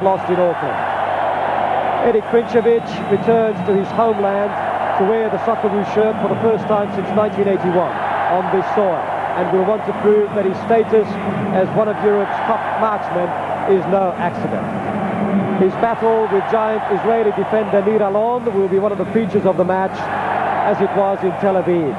lost in Auckland. Eddie Krncevic returns to his homeland to wear the Socceroo shirt for the first time since 1981 on this soil, and will want to prove that his status as one of Europe's top marksmen is no accident. His battle with giant Israeli defender Alon will be one of the features of the match, as it was in Tel Aviv.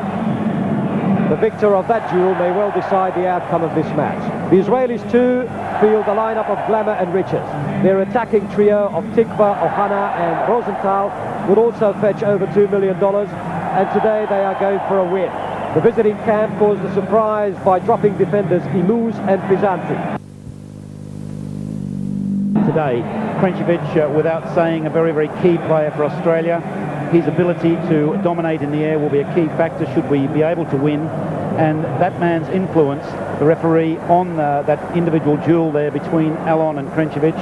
The victor of that duel may well decide the outcome of this match. The Israelis too field a lineup of glamour and riches. Their attacking trio of Tivka, Ohana and Rosenthal would also fetch over $2 million, and today they are going for a win. The visiting camp caused a surprise by dropping defenders Iluz and Bizanti. Today, Krncevic, without saying, a very, very key player for Australia. His ability to dominate in the air will be a key factor should we be able to win. And that man's influence, the referee, on that individual duel there between Alon and Krncevic,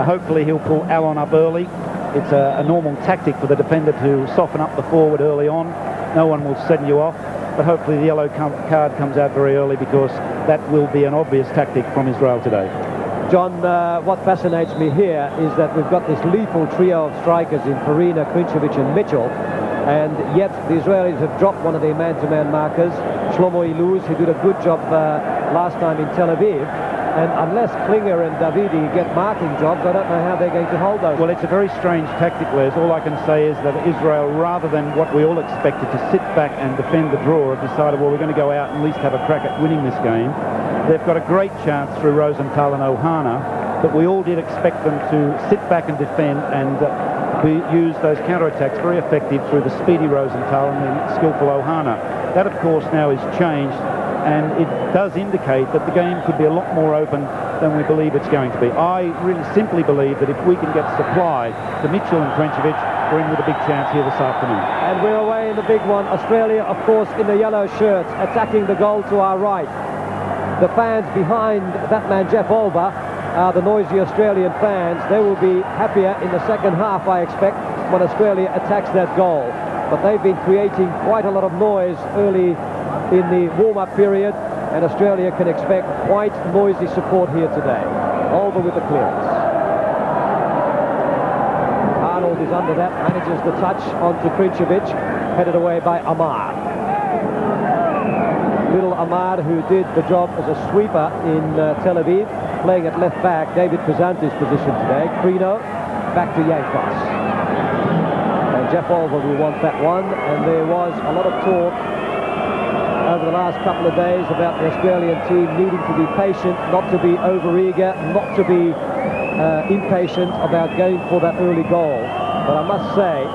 hopefully he'll pull Alon up early. It's a normal tactic for the defender to soften up the forward early on. No one will send you off, but hopefully the yellow card comes out very early, because that will be an obvious tactic from Israel today. John, what fascinates me here is that we've got this lethal trio of strikers in Farina, Krncevic and Mitchell, and yet the Israelis have dropped one of their man-to-man markers, Shlomo Iluz, who did a good job last time in Tel Aviv. And unless Klinger and Davidi get marking jobs, I don't know how they're going to hold those. Well, it's a very strange tactic, Les. All I can say is that Israel, rather than what we all expected, to sit back and defend the draw, have decided, well, we're going to go out and at least have a crack at winning this game. They've got a great chance through Rosenthal and Ohana, but we all did expect them to sit back and defend and use those counterattacks very effective through the speedy Rosenthal and the skillful Ohana. That, of course, now is changed, and it does indicate that the game could be a lot more open than we believe it's going to be. I really simply believe that if we can get supply to Mitchell and Krncevic, we're in with a big chance here this afternoon. And we're away in the big one. Australia, of course, in the yellow shirts, attacking the goal to our right. The fans behind that man, Jeff Olver, the noisy Australian fans. They will be happier in the second half, I expect, when Australia attacks that goal. But they've been creating quite a lot of noise early in the warm-up period, and Australia can expect quite noisy support here today. Olver with the clearance. Arnold is under that, manages the touch onto Krncevic, headed away by Amar. Little Amar, who did the job as a sweeper in Tel Aviv, playing at left back, David Bizanti's position today. Crino, back to Yankos. And Jeff Olver will want that one, and there was a lot of talk over the last couple of days about the Australian team needing to be patient, not to be over-eager, not to be impatient about going for that early goal. But I must say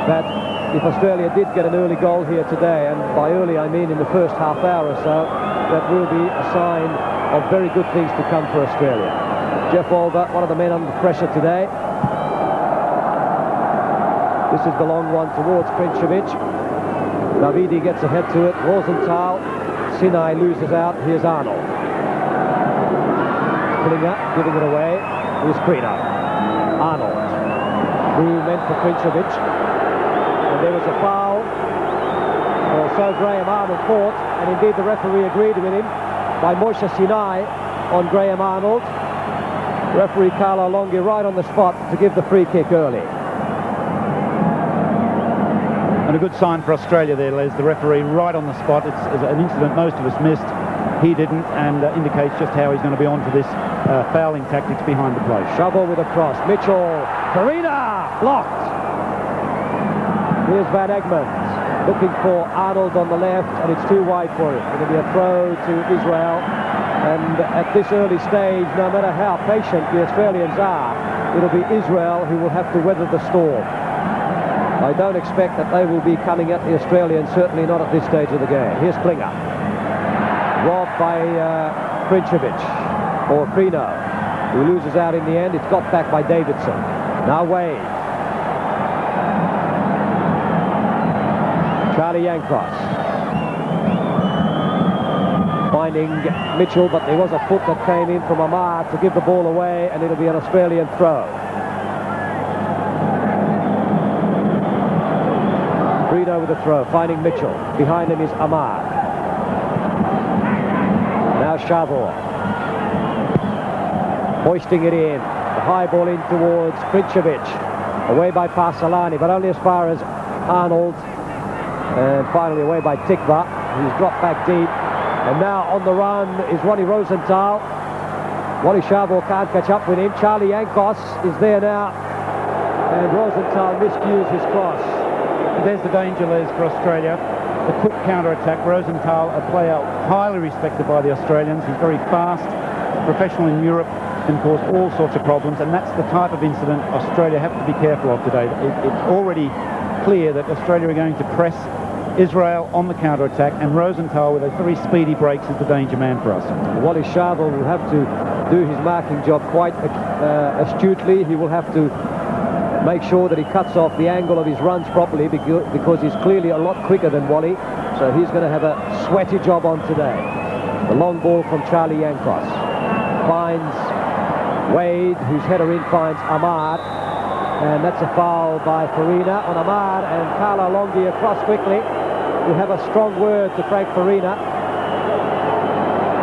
that if Australia did get an early goal here today, and by early I mean in the first half hour or so, that will be a sign of very good things to come for Australia. Jeff Olver, one of the men under pressure today. This is the long one towards Krncevic. Davidi gets ahead to it. Rosenthal. Sinai loses out. Here's Arnold. Klinger giving it away. Here's Crino. Arnold. Through meant for Krncevic. And there was a foul. Or so Graham Arnold thought. And indeed the referee agreed with him, by Moshe Sinai on Graham Arnold. Referee Carlo Longhi right on the spot to give the free kick early. And a good sign for Australia there, Les. The referee right on the spot. It's an incident most of us missed. He didn't, and indicates just how he's going to be on to this fouling tactics behind the play. Savor with a cross. Mitchell. Farina blocked. Here's Van Egmond looking for Arnold on the left, and it's too wide for him. It'll be a throw to Israel. And at this early stage, no matter how patient the Australians are, it'll be Israel who will have to weather the storm. I don't expect that they will be coming at the Australians, certainly not at this stage of the game. Here's Klinger. Robbed by Krncevic, or Crino, who loses out in the end. It's got back by Davidson. Now Wade. Charlie Yankos. Finding Mitchell, but there was a foot that came in from Amar to give the ball away, and it'll be an Australian throw. Crino with the throw, finding Mitchell. Behind him is Amar. Now Savor. Hoisting it in. The high ball in towards Krncevic. Away by Parselani, but only as far as Arnold. And finally away by Tivka. He's dropped back deep. And now on the run is Ronnie Rosenthal. Wally Savor can't catch up with him. Charlie Yankos is there now. And Rosenthal miscues his cross. There's the danger, Les, for Australia. The quick counter-attack. Rosenthal, a player highly respected by the Australians. He's very fast, professional in Europe, can cause all sorts of problems, and that's the type of incident Australia have to be careful of today. It's already clear that Australia are going to press Israel on the counter-attack, and Rosenthal with a very speedy breaks is the danger man for us. Wally Savor will have to do his marking job quite astutely. He will have to make sure that he cuts off the angle of his runs properly, because he's clearly a lot quicker than Wally, so he's going to have a sweaty job on today. The long ball from Charlie Yankos finds Wade, whose header in finds Amar, and that's a foul by Farina on Amar, and Carlo Longhi across quickly. We have a strong word to Frank Farina.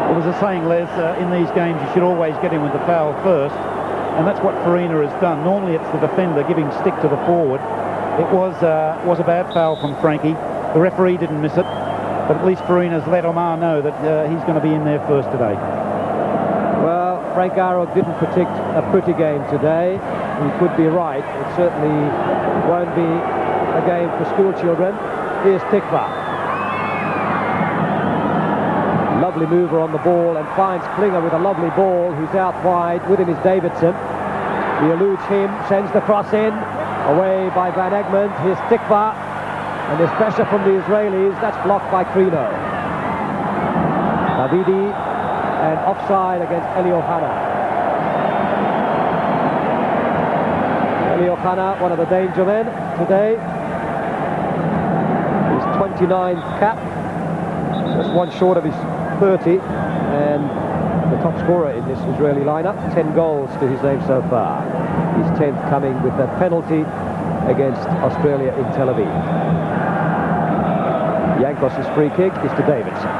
Well, there's a saying, Les, in these games you should always get in with the foul first, and that's what Farina has done. Normally it's the defender giving stick to the forward. It was a bad foul from Frankie. The referee didn't miss it, but at least Farina's let Amar know that he's going to be in there first today. Well, Frank Arnold didn't predict a pretty game today. He could be right. It certainly won't be a game for school children. Here's Tivka. Lovely mover on the ball, and finds Klinger with a lovely ball, who's out wide. With him is Davidson. He eludes him, sends the cross in. Away by Van Egmond. Here's Tivka. And there's pressure from the Israelis. That's blocked by Crino. Davidi, and offside against Eliohana. Eliohana, one of the danger men today. His 29th cap. Just one short of his 30. And the top scorer in this Israeli lineup. 10 goals to his name so far. His 10th coming with that penalty against Australia in Tel Aviv. Yankos' free kick is to Davidson.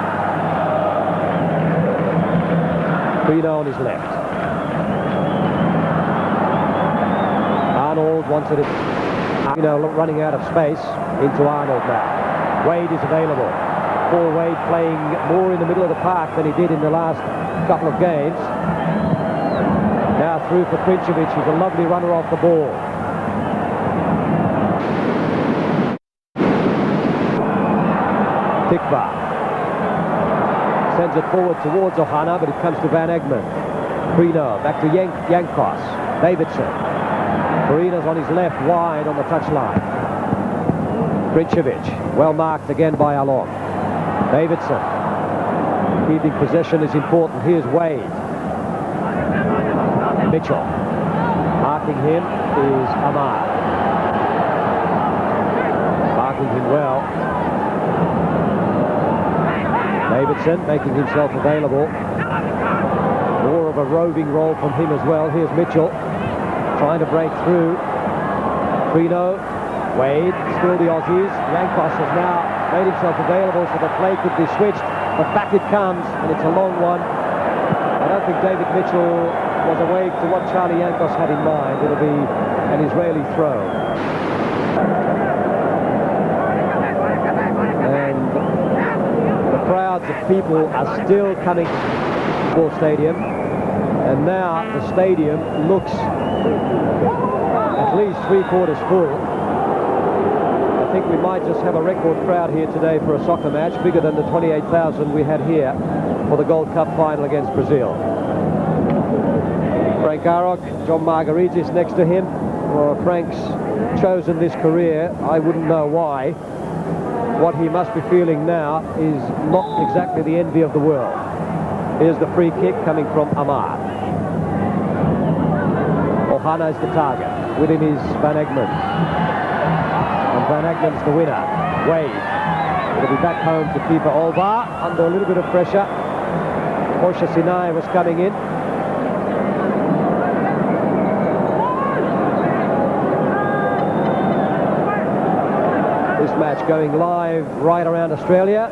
Crino on his left. Arnold wanted it, running out of space into Arnold now. Wade is available. Paul Wade playing more in the middle of the park than he did in the last couple of games. Now through for Krncevic, who's a lovely runner off the ball. Tivka sends it forward towards Ohana, but it comes to Van Egmond. Crino back to Yankos. Davidson. Farina's on his left, wide on the touchline. Krncevic, well marked again by Alon. Davidson. Keeping possession is important. Here's Wade. Mitchell. Marking him is Amar. Marking him well. Davidson making himself available. More of a roving role from him as well. Here's Mitchell trying to break through. Crino, Wade, still the Aussies. Yankos has now made himself available so the play could be switched, but back it comes, and it's a long one. I don't think David Mitchell was awake to what Charlie Yankos had in mind. It'll be an Israeli throw. Crowds of people are still coming to the stadium, and now the stadium looks at least three-quarters full. I think we might just have a record crowd here today for a soccer match, bigger than the 28,000 we had here for the Gold Cup final against Brazil. Frank Arok, John Margaritis next to him. Well, Frank's chosen this career. I wouldn't know why. What he must be feeling now is not exactly the envy of the world. Here's the free kick coming from Amar. Ohana is the target. With him is Van Egmond. And Van Egmond's the winner. Wade. It'll be back home to keeper Olver under a little bit of pressure. Moshe Sinai was coming in. This match going live right around Australia,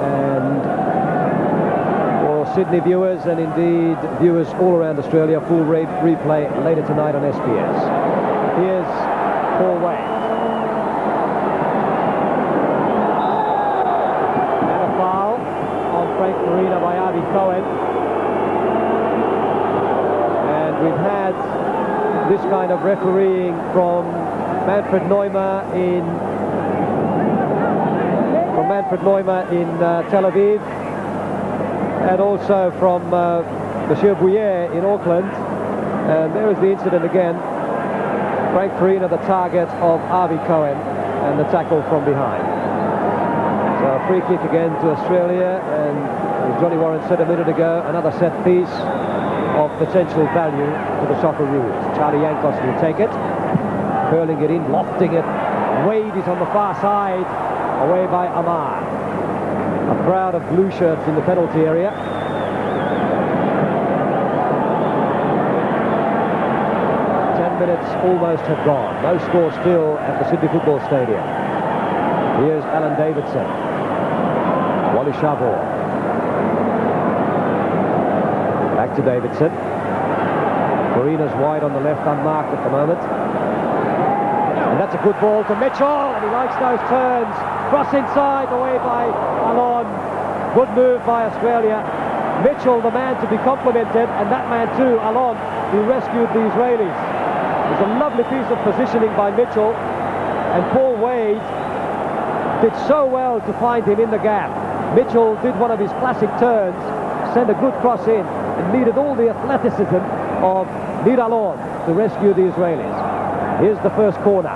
and for Sydney viewers and indeed viewers all around Australia. Full replay later tonight on SBS. Here's Paul Wade. And a foul on Frank Farina by Avi Cohen. And we've had this kind of refereeing from Manfred Neumer in Tel Aviv, and also from Monsieur Bouyer in Auckland. And there is the incident again. Frank Farina, the target of Avi Cohen, and the tackle from behind. So a free kick again to Australia, and as Johnny Warren said a minute ago, another set piece of potential value to the Socceroos. Charlie Yankos will take it, curling it in, lofting it. Wade is on the far side, away by Amar. A crowd of blue shirts in the penalty area. 10 minutes almost have gone. No score still at the Sydney Football Stadium. Here's Alan Davidson. Wally Savor. Back to Davidson. Farina's wide on the left, unmarked at the moment. And that's a good ball to Mitchell, and he likes those turns. Cross inside, away by Alon. Good move by Australia. Mitchell, the man to be complimented, and that man too, Alon, who rescued the Israelis. It was a lovely piece of positioning by Mitchell, and Paul Wade did so well to find him in the gap. Mitchell did one of his classic turns, sent a good cross in, and needed all the athleticism of Alon to rescue the Israelis. Here's the first corner.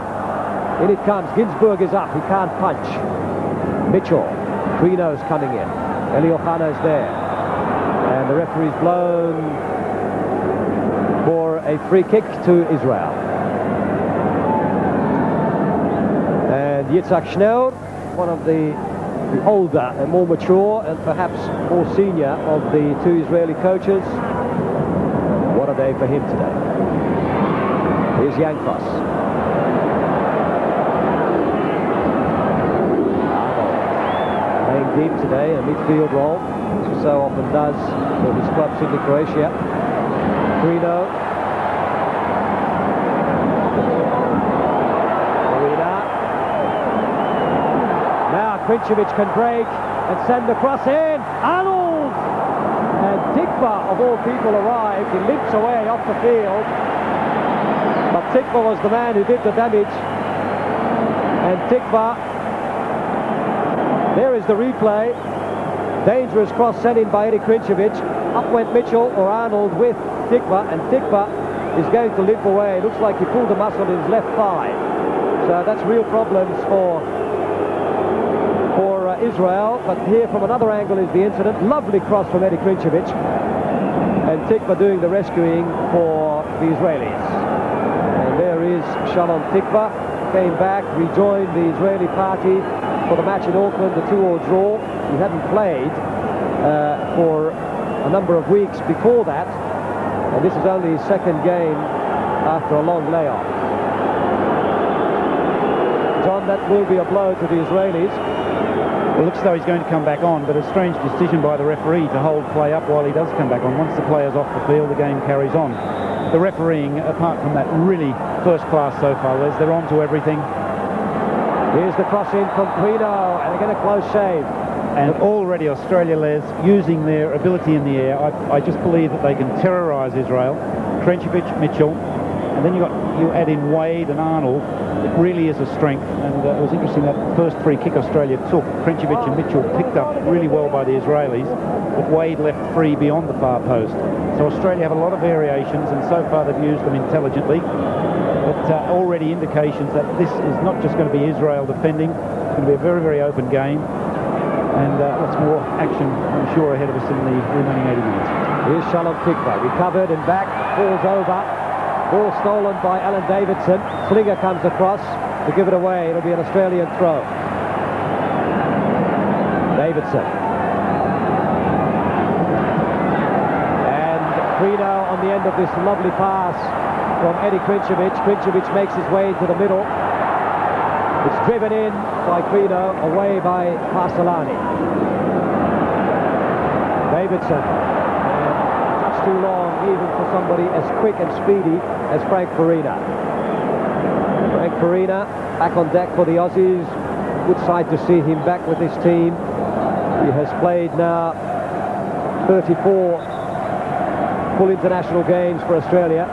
In it comes. Ginzburg is up. He can't punch. Mitchell. Crino's coming in. Eliochano's there. And the referee's blown for a free kick to Israel. And Yitzhak Schnell, one of the older and more mature and perhaps more senior of the two Israeli coaches. What a day for him today. Here's Yankos. Arnold playing deep today, a midfield role, as he so often does for his club, Sydney, Croatia. Crino. Farina. Now Krncevic can break and send the cross in. Arnold! And Tivka, of all people, arrived. He limps away off the field. But Tivka was the man who did the damage. And Tivka, there is the replay. Dangerous cross sent in by Krncevic. Up went Mitchell or Arnold with Tivka, and Tivka is going to limp away. It looks like he pulled a muscle in his left thigh. So that's real problems for Israel. But here from another angle is the incident. Lovely cross from Krncevic. And Tivka doing the rescuing for the Israelis. There is Shalom Tivka, came back, rejoined the Israeli party for the match in Auckland, the 2-2 draw. He hadn't played for a number of weeks before that, and this is only his second game after a long layoff. John, that will be a blow to the Israelis. It looks as though he's going to come back on, but a strange decision by the referee to hold play up while he does come back on. Once the player's off the field, the game carries on. The refereeing, apart from that, really first class so far, Les. They're on to everything. Here's the cross in from Crino, and again a close shave. And already Australia, Les, using their ability in the air, I just believe that they can terrorise Israel. Krncevic, Mitchell, and then you add in Wade and Arnold. It really is a strength, and it was interesting that first free kick Australia took. Krncevic and Mitchell picked up really well by the Israelis, but Wade left free beyond the far post. So Australia have a lot of variations, and so far they've used them intelligently. But already indications that this is not just going to be Israel defending. It's going to be a very, very open game. And lots more action, I'm sure, ahead of us in the remaining 80 minutes. Here's Shalom Tivka, recovered and back, falls over. Ball stolen by Alan Davidson. Klinger comes across to give it away. It'll be an Australian throw. Davidson. And Crino on the end of this lovely pass from Krncevic. Krncevic makes his way into the middle. It's driven in by Crino, away by Parselani. Davidson. Just too long even for somebody as quick and speedy as Frank Farina. Frank Farina back on deck for the Aussies. Good sight to see him back with his team. He has played now 34 full international games for Australia.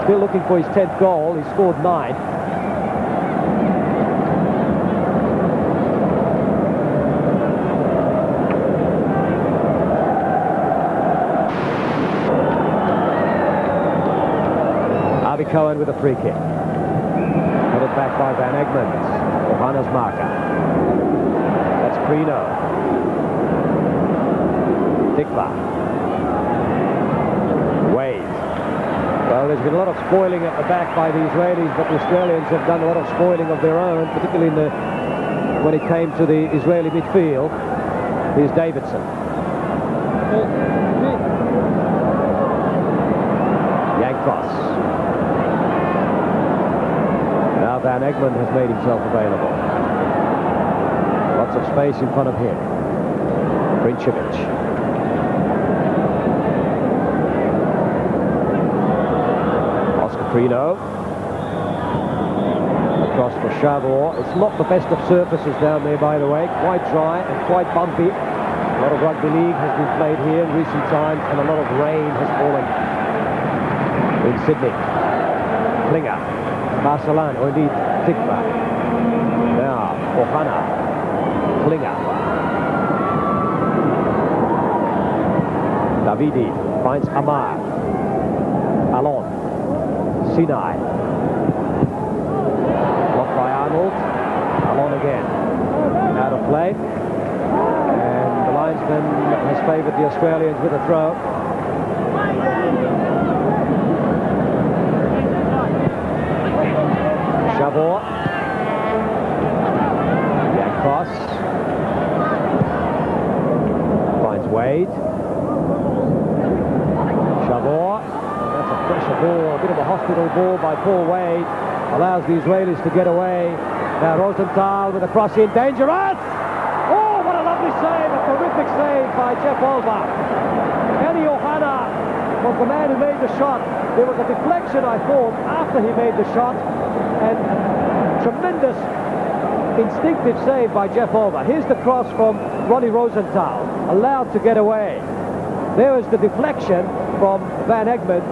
Still looking for his 10th goal. He scored 9. Cohen with a free kick. Headed back by Van Egmond. Ohana's marker. That's Crino. Tivka. Wade. Well, there's been a lot of spoiling at the back by the Israelis, but the Australians have done a lot of spoiling of their own, particularly when it came to the Israeli midfield. Here's Davidson. Yankos. Van Egmond has made himself available. Lots of space in front of him. Krncevic. Crino. Across for Savor. It's not the best of surfaces down there, by the way. Quite dry and quite bumpy. A lot of rugby league has been played here in recent times, and a lot of rain has fallen in Sydney. Klinger. Parselani, or indeed Tivka. Now, Ohana. Klinger. Davidi finds Amar. Alon. Sinai. Blocked by Arnold. Alon again. Out of play. And the linesman has favoured the Australians with a throw. Savor. Yankos. Finds Wade. Savor. That's a pressure ball, a bit of a hospital ball by Paul Wade. Allows the Israelis to get away. Now Rosenthal with a cross in. Dangerous! Oh, what a lovely save. A terrific save by Jeff Olver. Eli Ohana was the man who made the shot. There was a deflection, I thought, after he made the shot. And tremendous instinctive save by Jeff Olver. Here's the cross from Ronnie Rosenthal, allowed to get away. There was the deflection from Van Egmond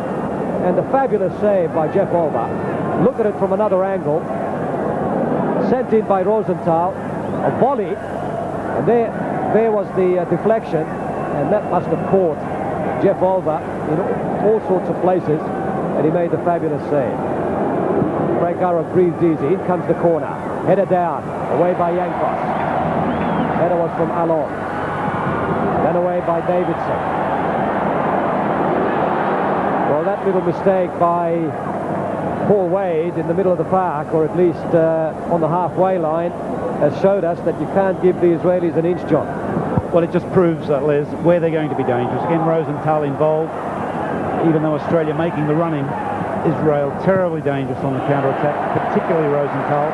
and the fabulous save by Jeff Olver. Look at it from another angle. Sent in by Rosenthal, a volley, and there was the deflection, and that must have caught Jeff Olver in all sorts of places, and he made the fabulous save. Frank Arrow breathed easy. In comes the corner. Header down. Away by Yankos. Header was from Alon. Then away by Davidson. Well, that little mistake by Paul Wade in the middle of the park, or at least on the halfway line, has showed us that you can't give the Israelis an inch, John. Well, it just proves, Les, where they're going to be dangerous. Again, Rosenthal involved. Even though Australia making the running, Israel terribly dangerous on the counter-attack, particularly Rosenthal.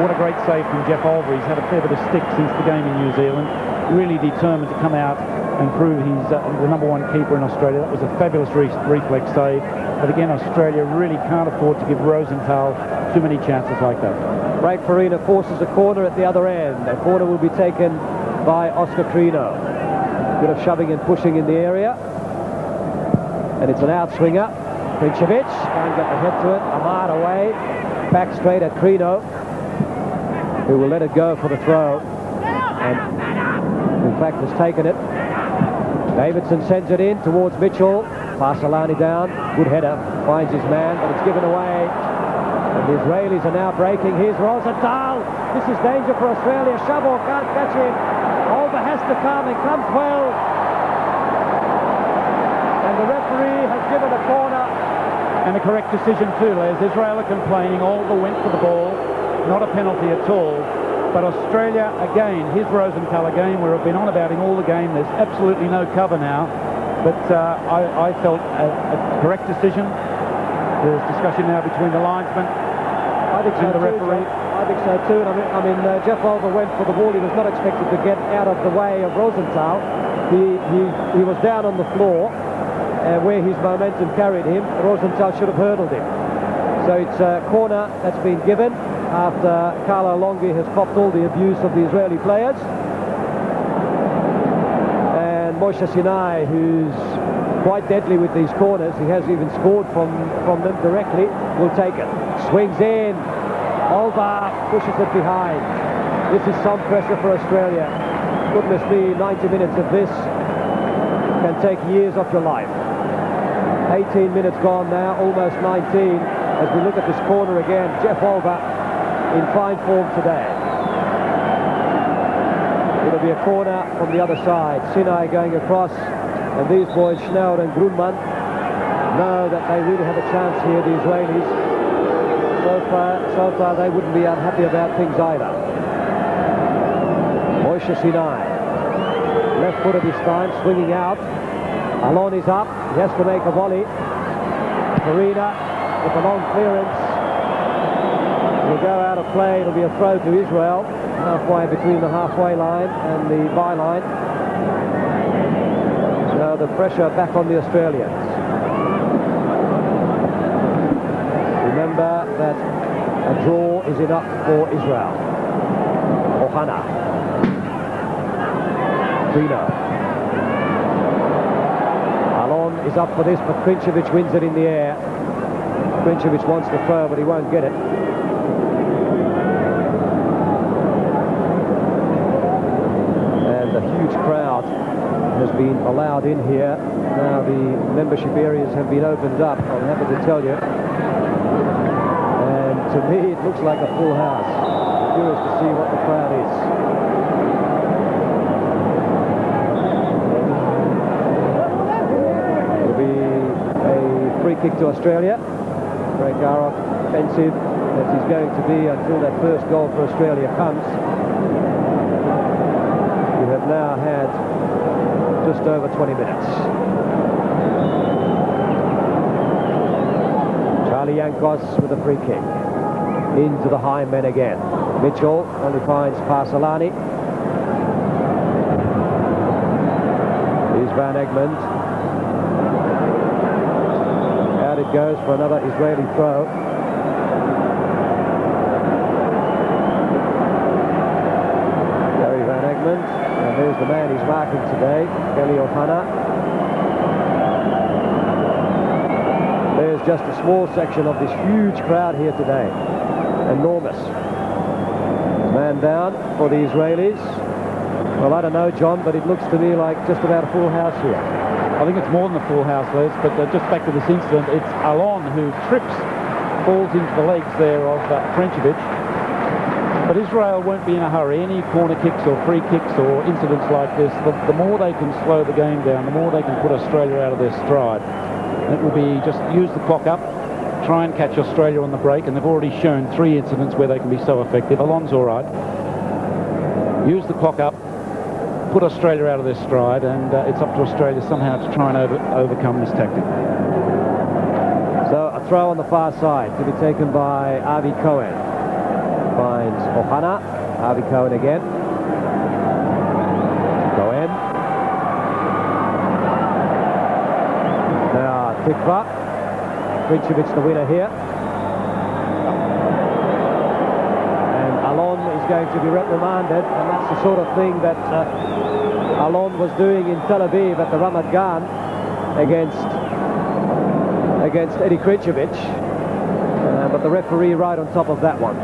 What a great save from Jeff Olver. He's had a fair bit of stick since the game in New Zealand. Really determined to come out and prove he's the #1 keeper in Australia. That was a fabulous reflex save. But again, Australia really can't afford to give Rosenthal too many chances like that. Frank Farina forces a corner at the other end. A corner will be taken by Oscar Crino. Bit of shoving and pushing in the area. And it's an outswinger. Krncevic can't get the head to it. Amar away. Back straight at Crino, who will let it go for the throw. And in fact has taken it. Davidson sends it in towards Mitchell. Parselani down. Good header. Finds his man, but it's given away. And the Israelis are now breaking. Here's Rosenthal. This is danger for Australia. Savor can't catch him. Olver has to come and comes well. And the referee has given a corner. And a correct decision too, Les. Israel are complaining. Olver went for the ball. Not a penalty at all. But Australia, again, here's Rosenthal again, where I've been on about him all the game. There's absolutely no cover now. But I felt a correct decision. There's discussion now between the linesman and the referee. I think so too. And I mean Jeff Olver went for the ball. He was not expected to get out of the way of Rosenthal. he was down on the floor where his momentum carried him. Rosenthal should have hurdled him. So it's a corner that's been given after Carlo Longhi has copped all the abuse of the Israeli players. And Moshe Sinai, who's quite deadly with these corners, he has even scored from them directly, will take it. Swings in. Olver pushes it behind. This is some pressure for Australia. Goodness me, 90 minutes of this can take years off your life. 18 minutes gone now, almost 19. As we look at this corner again, Jeff Olver in fine form today. It'll be a corner from the other side. Sinai going across, and these boys, Schnauer and Grunman, know that they really have a chance here, the Israelis. So far they wouldn't be unhappy about things either. Moshe Sinai, left footed this time, swinging out. Alon is up, he has to make a volley. Farina with a long clearance. Will go out of play, it'll be a throw to Israel, halfway between the halfway line and the byline. So the pressure back on the Australians. Remember that a draw is enough for Israel. Ohana. Crino. Alon is up for this, but Krncevic wins it in the air. Krncevic wants to throw, but he won't get it. And a huge crowd has been allowed in here. Now the membership areas have been opened up, I'm happy to tell you. And to me, it looks like a full house. I'm curious to see what the crowd is. It'll be a free kick to Australia. Frank Arnold, offensive as he's going to be until that first goal for Australia comes. We have now had just over 20 minutes. Charlie Yankos with a free kick. Into the high men again. Mitchell only finds Parselani. Here's Van Egmond. Out it goes for another Israeli throw. Gary Van Egmond. And there's the man he's marking today, Eli Ohana. There's just a small section of this huge crowd here today. Enormous. Man down for the Israelis. Well, I don't know, John, but it looks to me like just about a full house here. I think it's more than a full house, Les, but just back to this incident, it's Alon who trips, falls into the legs there of Krncevic. But Israel won't be in a hurry. Any corner kicks or free kicks or incidents like this, the more they can slow the game down, the more they can put Australia out of their stride. And it will be just use the clock up, try and catch Australia on the break, and they've already shown 3 incidents where they can be so effective. Alon's all right. Use the clock up, put Australia out of their stride, and it's up to Australia somehow to try and overcome this tactic. So a throw on the far side to be taken by Avi Cohen. Finds Ohana. Avi Cohen again. Cohen. Now Tivka. Krncevic the winner here. And Alon is going to be reprimanded, and that's the sort of thing that Alon was doing in Tel Aviv at the Ramat Gan against Eddie Krncevic. But the referee right on top of that one.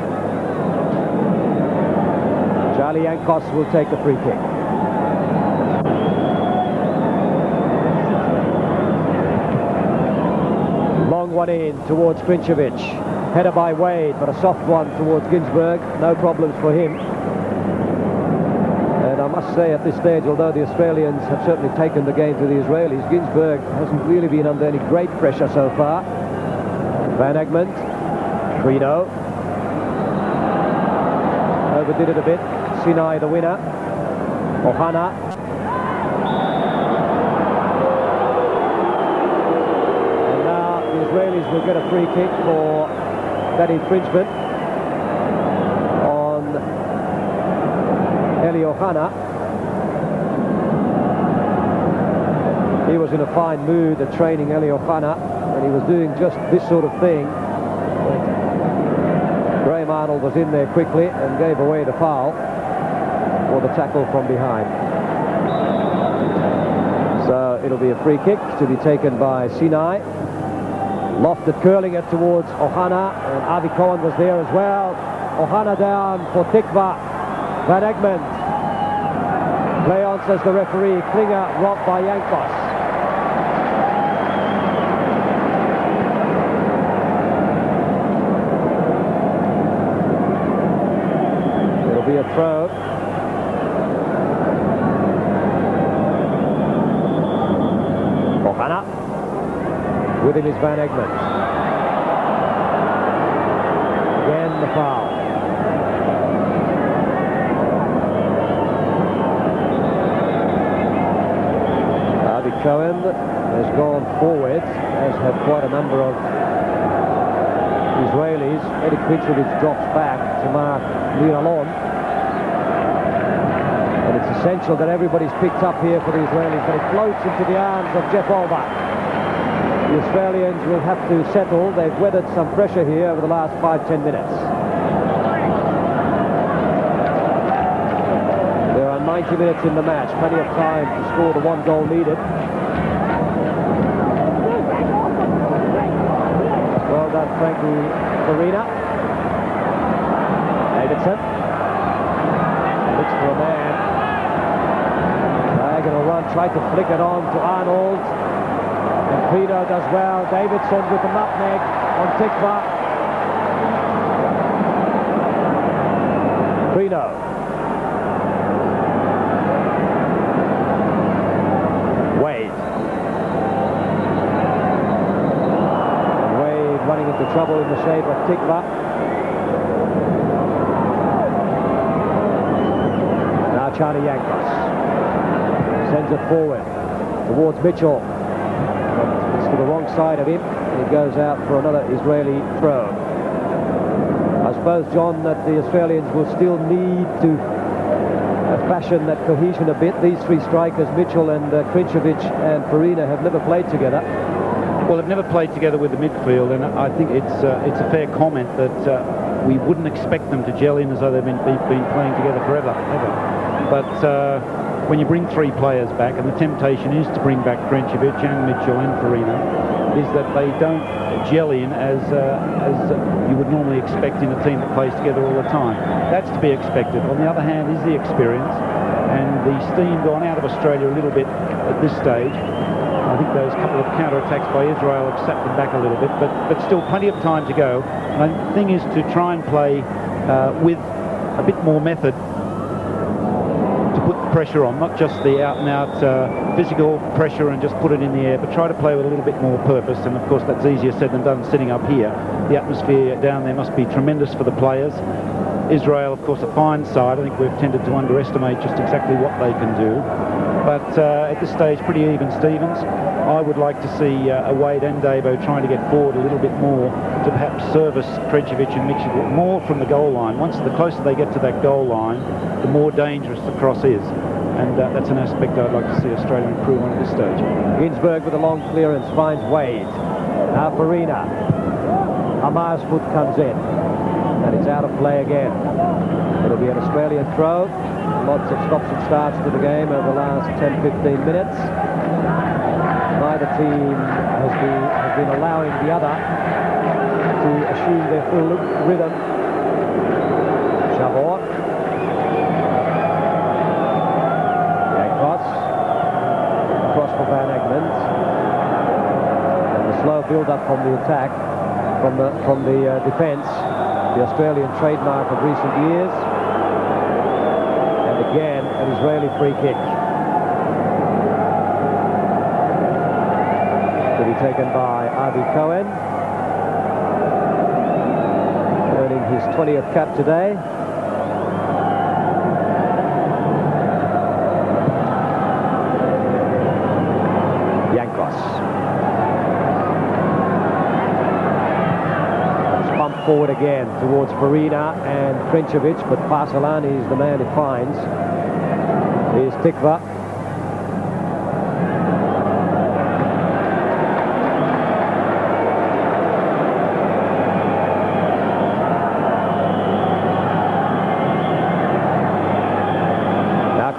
Charlie Yankos will take the free kick. Long one in towards Krncevic. Header by Wade, but a soft one towards Ginzburg. No problems for him. And I must say at this stage, although the Australians have certainly taken the game to the Israelis, Ginzburg hasn't really been under any great pressure so far. Van Egmond. Crino. Overdid it a bit. Sinai the winner. Ohana. And now the Israelis will get a free kick for that infringement on Eli Ohana. he was in a fine mood at training Eliofana, and he was doing just this sort of thing. Graham Arnold was in there quickly and gave away the foul for the tackle from behind. So it'll be a free kick to be taken by Sinai. Lofted, curling it towards Ohana, and Avi Cohen was there as well. Ohana down for Tivka. Van Egmond. Play on, says the referee. Klinger robbed by Yankos. It'll be a throw. Ohana. With him is Van Egmond. Again the foul. Cohen has gone forward, as have quite a number of Israelis. Eddie Krncevic drops back to mark Alon. And it's essential that everybody's picked up here for the Israelis, but it floats into the arms of Jeff Olver. The Australians will have to settle. They've weathered some pressure here over the last 5-10 minutes. There are 90 minutes in the match, plenty of time to score the one goal needed. Well done, Frankie Farina. Davidson looks for a man. Diagonal run, tried to flick it on to Arnold. And Crino does well. Davidson with the nutmeg on Tivka. Crino. Running into trouble in the shape of Tivka. Now Charlie Yankos sends it forward towards Mitchell. It's to the wrong side of him, and it goes out for another Israeli throw. I suppose, John, that the Australians will still need to fashion that cohesion a bit. These three strikers, Mitchell and Krncevic and Farina, have never played together. Well, they've never played together with the midfield, and I think it's a fair comment that we wouldn't expect them to gel in as though they've been playing together forever, ever. But when you bring three players back, and the temptation is to bring back Krncevic and Mitchell and Farina, is that they don't gel in as you would normally expect in a team that plays together all the time. That's to be expected. On the other hand is the experience, and the steam gone out of Australia a little bit at this stage. I think those couple of counter-attacks by Israel have sapped them back a little bit, but still plenty of time to go. And the thing is to try and play with a bit more method to put the pressure on, not just the out-and-out physical pressure and just put it in the air, but try to play with a little bit more purpose. And of course that's easier said than done sitting up here. The atmosphere down there must be tremendous for the players. Israel, of course, a fine side. I think we've tended to underestimate just exactly what they can do. But at this stage, pretty even Stevens. I would like to see Wade and Davo trying to get forward a little bit more to perhaps service Krncevic and Mitchell more from the goal line. The closer they get to that goal line, the more dangerous the cross is. And that's an aspect I'd like to see Australia improve on at this stage. Ginzburg with a long clearance finds Wade. Now Farina. Amar's foot comes in. And it's out of play again. It'll be an Australian throw. Lots of stops and starts to the game over the last 10-15 minutes. Neither team has been allowing the other to assume their full rhythm. Savor. Yankos. Cross for Van Egmond. And the slow build-up from the attack, from the defence. The Australian trademark of recent years. And again, an Israeli free kick. To be taken by Avi Cohen. Earning his 20th cap today. Yankos. Forward again towards Farina and Krncevic, but Parselani is the man who finds. Here's Tivka.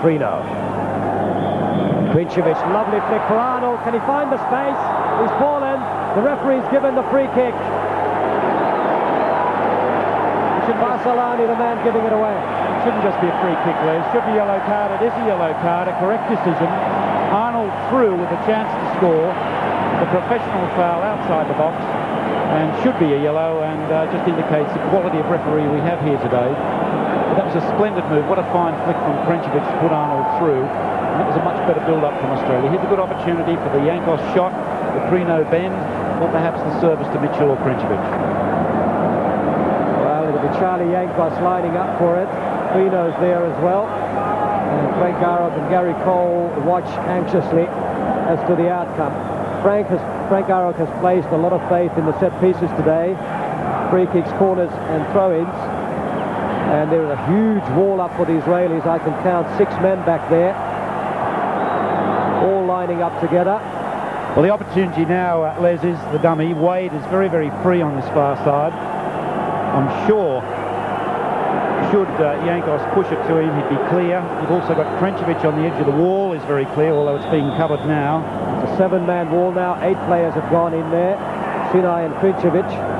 Crino. Krncevic, lovely flick for Arnold. Can he find the space? He's fallen. The referee's given the free kick. Parselani, the man giving it away. It shouldn't just be a free kick, Les. Should be a yellow card. It is a yellow card. A correct decision. Arnold through with a chance to score. The professional foul outside the box, and should be a yellow, and just indicates the quality of referee we have here today. But that was a splendid move. What a fine flick from Krncevic to put Arnold through. And it was a much better build-up from Australia. Here's a good opportunity for the Yankos shot, the Crino bend, or perhaps the service to Mitchell or Krncevic. It'll be Charlie Yankos lining up for it. Crino's there as well. And Frank Arnold and Gary Cole watch anxiously as to the outcome. Frank Arnold has placed a lot of faith in the set pieces today. Free kicks, corners and throw-ins. And there is a huge wall up for the Israelis. I can count 6 men back there, all lining up together. Well, the opportunity now, Les, is the dummy. Wade is very, very free on this far side. I'm sure should Yankos push it to him, he'd be clear. You've also got Krncevic on the edge of the wall, is very clear, although it's being covered now. It's a 7-man wall now. 8 players have gone in there. Sinai and Krncevic.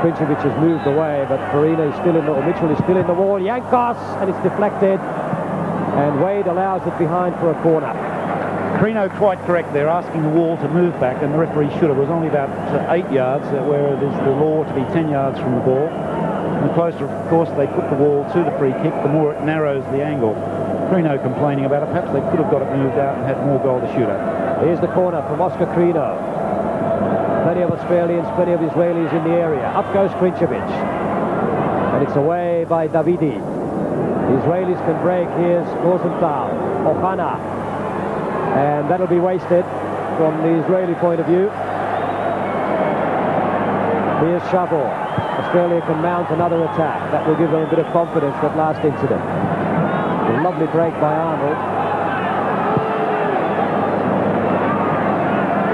Krncevic has moved away, but Farina is still in the, or Mitchell is still in the wall. Yankos, and it's deflected. And Wade allows it behind for a corner. Crino quite correct there, asking the wall to move back, and the referee should have. It was only about 8 yards, where it is the law to be 10 yards from the ball. And the closer, of course, they put the wall to the free kick, the more it narrows the angle. Crino complaining about it. Perhaps they could have got it moved out and had more goal to shoot at. Here's the corner from Oscar Crino. Plenty of Australians, plenty of Israelis in the area. Up goes Krncevic. And it's away by Davidi. The Israelis can break. Here's Rosenthal, Ohana. And that'll be wasted from the Israeli point of view. Here's Savor. Australia can mount another attack. That will give them a bit of confidence, that last incident. A lovely break by Arnold.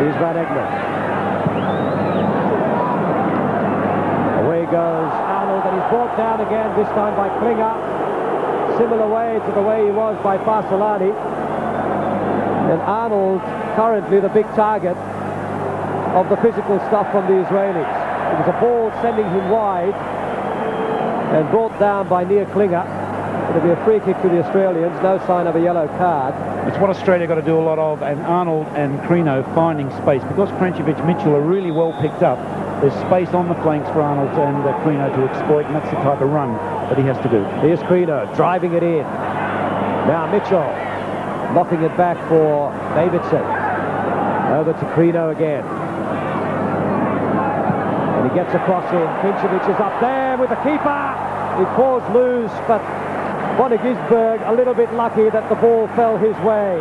Here's Van Egmond. Away goes Arnold, and he's brought down again, this time by Klinger. Similar way to the way he was by Parselani. And Arnold, currently the big target of the physical stuff from the Israelis. It was a ball sending him wide and brought down by near Klinger. It'll be a free kick to the Australians, no sign of a yellow card. It's what Australia got to do a lot of, and Arnold and Crino finding space. Because Krncevic, Mitchell are really well picked up, there's space on the flanks for Arnold and Crino to exploit, and that's the type of run that he has to do. Here's Crino driving it in. Now Mitchell knocking it back for Davidson. Over to Crino again. And he gets across in. Krncevic is up there with the keeper. He falls loose, but Boni Ginzburg a little bit lucky that the ball fell his way.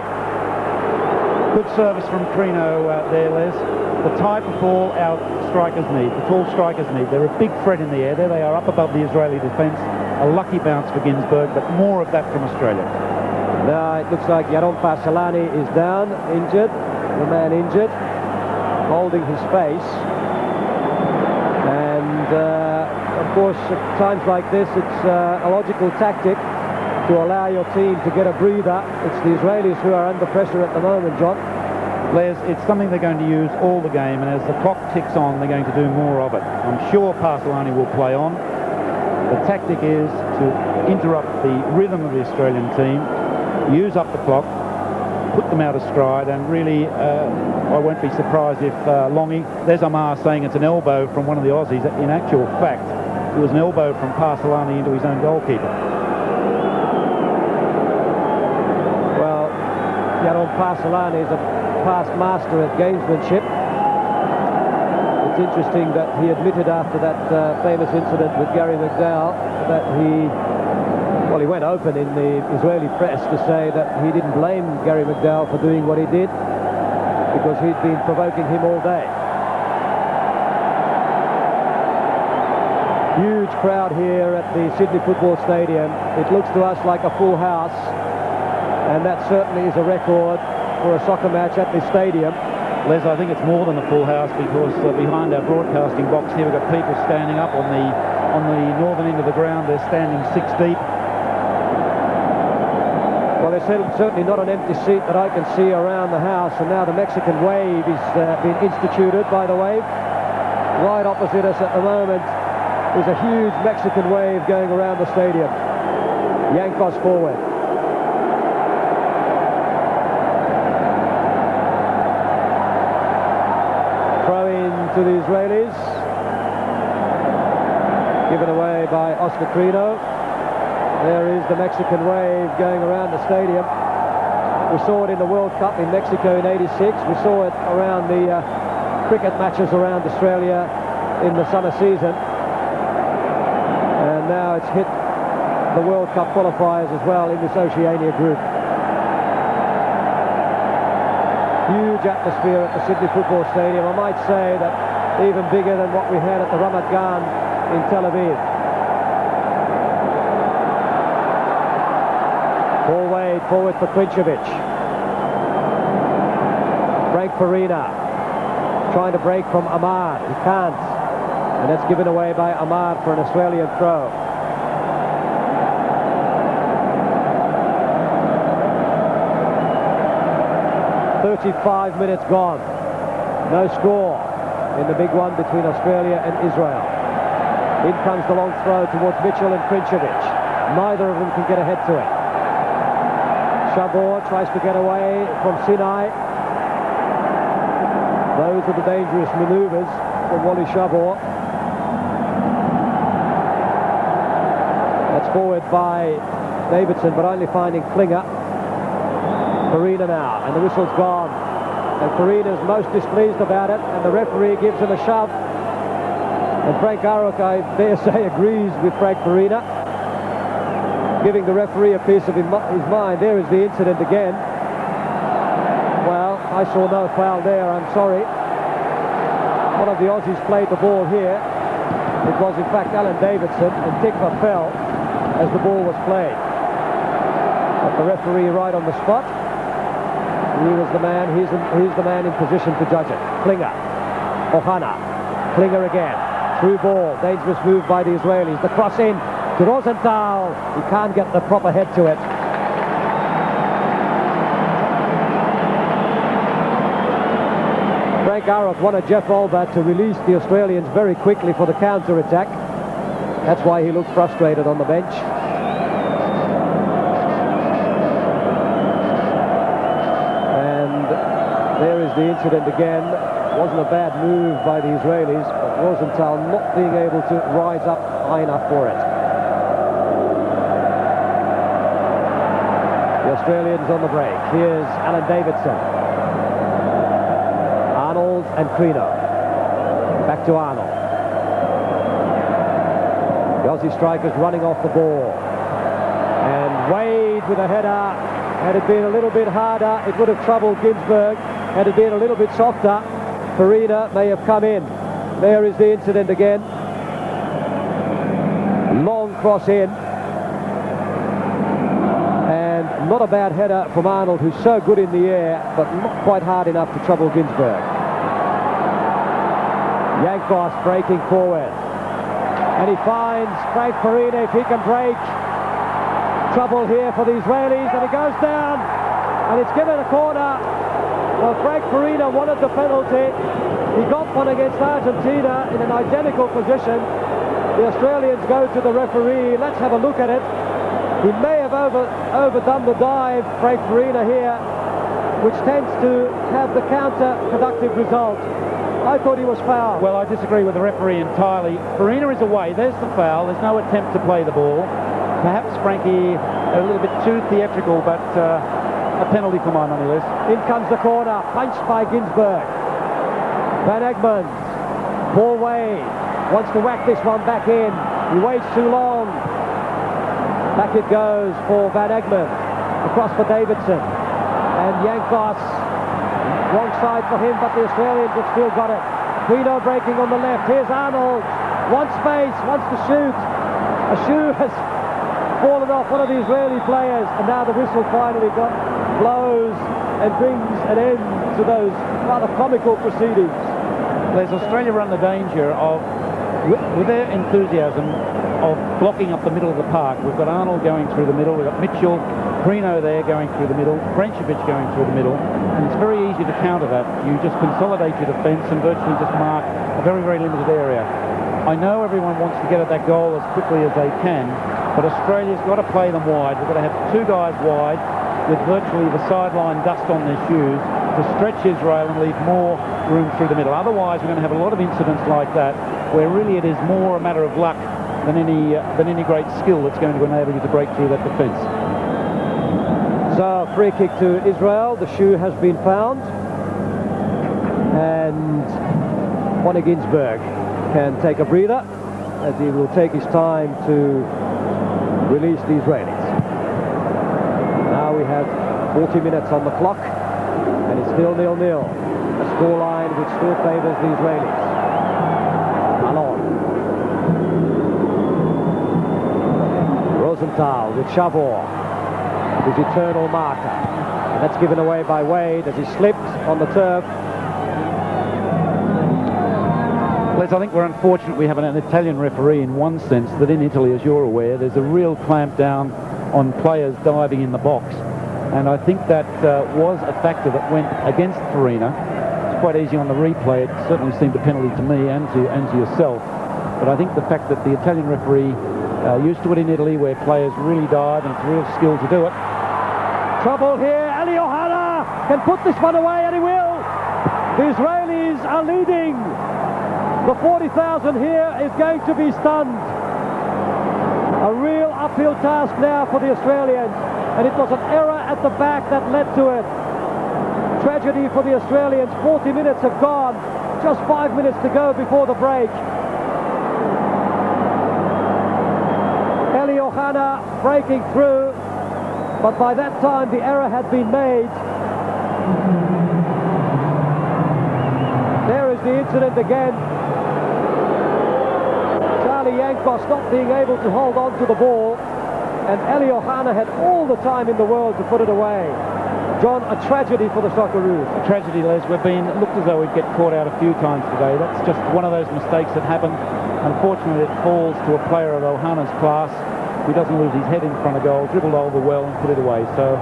Good service from Crino there, Les. The type of ball our strikers need, the tall strikers need. They're a big threat in the air. There they are up above the Israeli defence. A lucky bounce for Ginzburg, but more of that from Australia. Now it looks like Yaron Parselani is down, injured. The man injured, holding his face. And of course, at times like this, it's a logical tactic to allow your team to get a breather. It's the Israelis who are under pressure at the moment, John. Les, it's something they're going to use all the game, and as the clock ticks on, they're going to do more of it. I'm sure Parselani will play on. The tactic is to interrupt the rhythm of the Australian team, use up the clock, put them out of stride, and really I won't be surprised if Longy, there's Amar saying it's an elbow from one of the Aussies. In actual fact, it was an elbow from Parselani into his own goalkeeper. Well, Yaron Parselani is a past master at gamesmanship. It's interesting that he admitted after that famous incident with Gary McDowell that he went open in the Israeli press to say that he didn't blame Gary McDowell for doing what he did because he'd been provoking him all day. Huge crowd here at the Sydney Football Stadium. It looks to us like a full house, and that certainly is a record for a soccer match at this stadium. Les, I think it's more than a full house because behind our broadcasting box here we've got people standing up on the northern end of the ground. They're standing 6 deep. there's certainly not an empty seat that I can see around the house, and now the Mexican wave is being instituted by the wave. Right opposite us at the moment is a huge Mexican wave going around the stadium. Yankos forward. Throw in to the Israelis. Given away by Oscar Crino. There is the Mexican wave going around the stadium. We saw it in the World Cup in Mexico in '86. We saw it around the cricket matches around Australia in the summer season. And now it's hit the World Cup qualifiers as well in this Oceania Group. Huge atmosphere at the Sydney Football Stadium. I might say that even bigger than what we had at the Ramat Gan in Tel Aviv. Forward for Krncevic. Break Farina. Trying to break from Amar. He can't. And that's given away by Amar for an Australian throw. "35 minutes gone. No score in the big one between Australia and Israel. In comes the long throw towards Mitchell and Krncevic. Neither of them can get ahead to it. Savor tries to get away from Sinai. Those are the dangerous maneuvers from Wally Savor. That's forward by Davidson, but only finding Klinger. Farina now, and the whistle's gone. And Farina's most displeased about it, and the referee gives him a shove. And Frank Aruk, I dare say, agrees with Frank Farina, giving the referee a piece of his mind. There is the incident again. Well, I saw no foul there, I'm sorry. One of the Aussies played the ball here. It was in fact Alan Davidson, and Tivka fell as the ball was played. But the referee right on the spot. He was the man, he's the man in position to judge it. Klinger, Ohana, Klinger again. Through ball, dangerous move by the Israelis. The cross in to Rosenthal. He can't get the proper head to it. Frank Aruk wanted Jeff Olver to release the Australians very quickly for the counter-attack. That's why he looked frustrated on the bench. And there is the incident again. It wasn't a bad move by the Israelis, but Rosenthal not being able to rise up high enough for it. The Australians on the break. Here's Alan Davidson. Arnold and Crino. Back to Arnold. The Aussie strikers running off the ball. And Wade with a header. Had it been a little bit harder, it would have troubled Ginzburg. Had it been a little bit softer, Farina may have come in. There is the incident again. Long cross in. And not a bad header from Arnold, who's so good in the air, but not quite hard enough to trouble Ginzburg. Yankos breaking forward. And he finds Frank Farina if he can break. Trouble here for the Israelis, and he goes down. And it's given a corner. Well, Frank Farina wanted the penalty. He got one against Argentina in an identical position. The Australians go to the referee. Let's have a look at it. He may have overdone the dive, Frank Farina here, which tends to have the counter-productive result. I thought he was fouled. Well, I disagree with the referee entirely. Farina is away. There's the foul. There's no attempt to play the ball. Perhaps Frankie a little bit too theatrical, but a penalty for my money, Liz. In comes the corner, punched by Ginzburg. Van Egmond, Paul Wade, wants to whack this one back in. He waits too long. Back it goes for Van Egmond. Across for Davidson. And Yankos, wrong side for him, but the Australians have still got it. Crino breaking on the left. Here's Arnold. One space, wants to shoot. A shoe has fallen off one of the Israeli players, and now the whistle finally blows and brings an end to those rather comical proceedings. There's Australia run the danger of with their enthusiasm of blocking up the middle of the park, we've got Arnold going through the middle, we've got Mitchell, Crino there going through the middle, Krncevic going through the middle, and it's very easy to counter that. You just consolidate your defence and virtually just mark a very, very limited area. I know everyone wants to get at that goal as quickly as they can, but Australia's got to play them wide. We've got to have two guys wide with virtually the sideline dust on their shoes to stretch Israel and leave more room through the middle. Otherwise, we're going to have a lot of incidents like that where really it is more a matter of luck than any great skill that's going to enable you to break through that defence. So, free kick to Israel. The shoe has been found. And Boni Ginzburg can take a breather as he will take his time to release the Israelis. Now we have 40 minutes on the clock, and it's still 0-0. A scoreline which still favours the Israelis. Alon. Rosenthal with Savor, his eternal marker. And that's given away by Wade as he slipped on the turf. Les, I think we're unfortunate we have an Italian referee in one sense, that in Italy, as you're aware, there's a real clamp down on players diving in the box. And I think that was a factor that went against Farina. It's quite easy on the replay. It certainly seemed a penalty to me and to yourself. But I think the fact that the Italian referee used to it in Italy where players really dive and it's a real skill to do it. Trouble here. Yohanna can put this one away, and he will. The Israelis are leading. The 40,000 here is going to be stunned. A real uphill task now for the Australians, and it was an error at the back that led to it. Tragedy for the Australians. 40 minutes have gone. Just 5 minutes to go before the break. Yohanna breaking through, but by that time the error had been made. There is the incident again. Yankos not being able to hold on to the ball, and Yohanna had all the time in the world to put it away. John, a tragedy for the Socceroos. A tragedy, Les. We've been looked as though we'd get caught out a few times today. That's just one of those mistakes that happen. Unfortunately, it falls to a player of Yohanna's class who doesn't lose his head in front of goal, dribbled over well and put it away. So,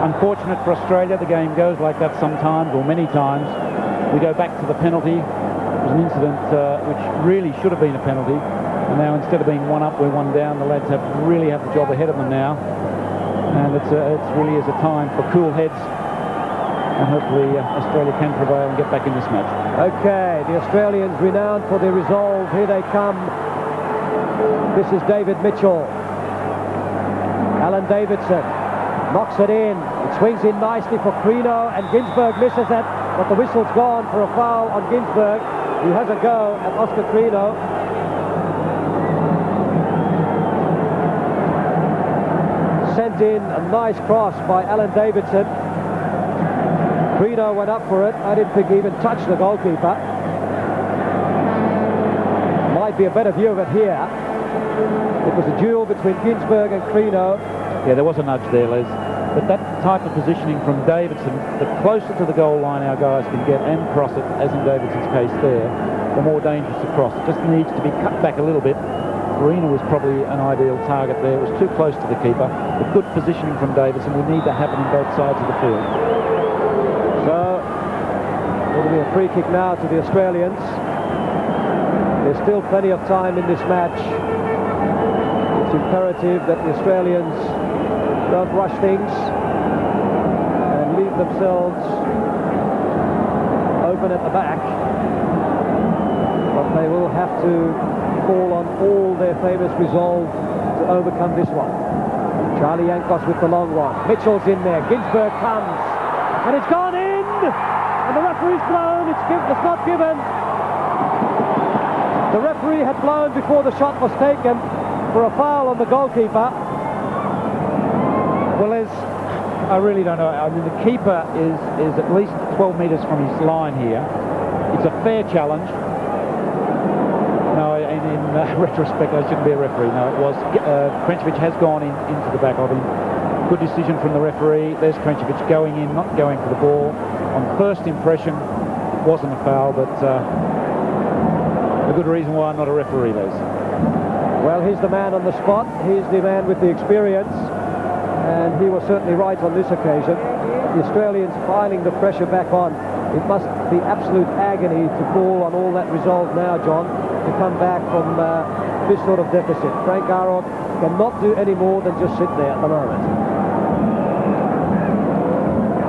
unfortunate for Australia. The game goes like that sometimes, or many times. We go back to the penalty. It was an incident which really should have been a penalty. And now, instead of being one up, we're one down. The lads really have the job ahead of them now. And it really is a time for cool heads. And hopefully Australia can prevail and get back in this match. Okay, the Australians renowned for their resolve. Here they come. This is David Mitchell. Alan Davidson knocks it in. It swings in nicely for Crino, and Ginzburg misses it. But the whistle's gone for a foul on Ginzburg, who has a go at Oscar Crino. Sent in a nice cross by Alan Davidson. Crino went up for it. I didn't think he even touched the goalkeeper. Might be a better view of it here. It was a duel between Ginzburg and Crino. Yeah, there was a nudge there, Les. But that type of positioning from Davidson, the closer to the goal line our guys can get and cross it, as in Davidson's case there, the more dangerous the cross. It just needs to be cut back a little bit. Farina was probably an ideal target there. It was too close to the keeper. But good positioning from Davidson will need to happen on both sides of the field. So, it'll be a free kick now to the Australians. There's still plenty of time in this match. It's imperative that the Australians don't rush things and leave themselves open at the back. But they will have to call on all their famous resolve to overcome this one. Charlie Yankos with the long one. Mitchell's in there. Ginzburg comes. And it's gone in! And the referee's blown. It's not given. The referee had blown before the shot was taken for a foul on the goalkeeper. Well, I really don't know. I mean, the keeper is at least 12 metres from his line here. It's a fair challenge. No, in retrospect, I shouldn't be a referee. No, it was. Krncevic has gone into the back of him. Good decision from the referee. There's Krncevic going in, not going for the ball. On first impression, it wasn't a foul, but good reason why I'm not a referee, Les. Well, he's the man on the spot. He's the man with the experience. And he was certainly right on this occasion. The Australians piling the pressure back on. It must be absolute agony to call on all that resolve now, John, to come back from this sort of deficit. Frank Arnold cannot do any more than just sit there at the moment.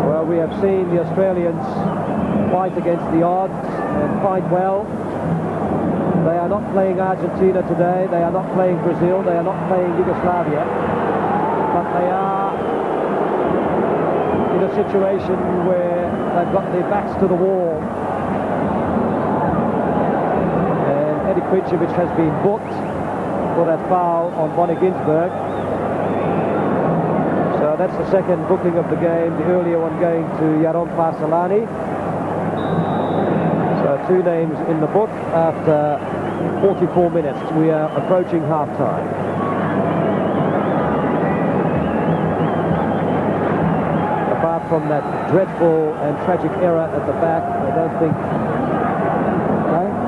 Well, we have seen the Australians fight against the odds and fight well. They are not playing Argentina today. They are not playing Brazil. They are not playing Yugoslavia. But they are in a situation where they've got their backs to the wall. And Krncevic has been booked for that foul on Boni Ginzburg. So that's the second booking of the game, the earlier one going to Yaron Parselani. So two names in the book after 44 minutes. We are approaching half-time. Apart from that dreadful and tragic error at the back, I don't think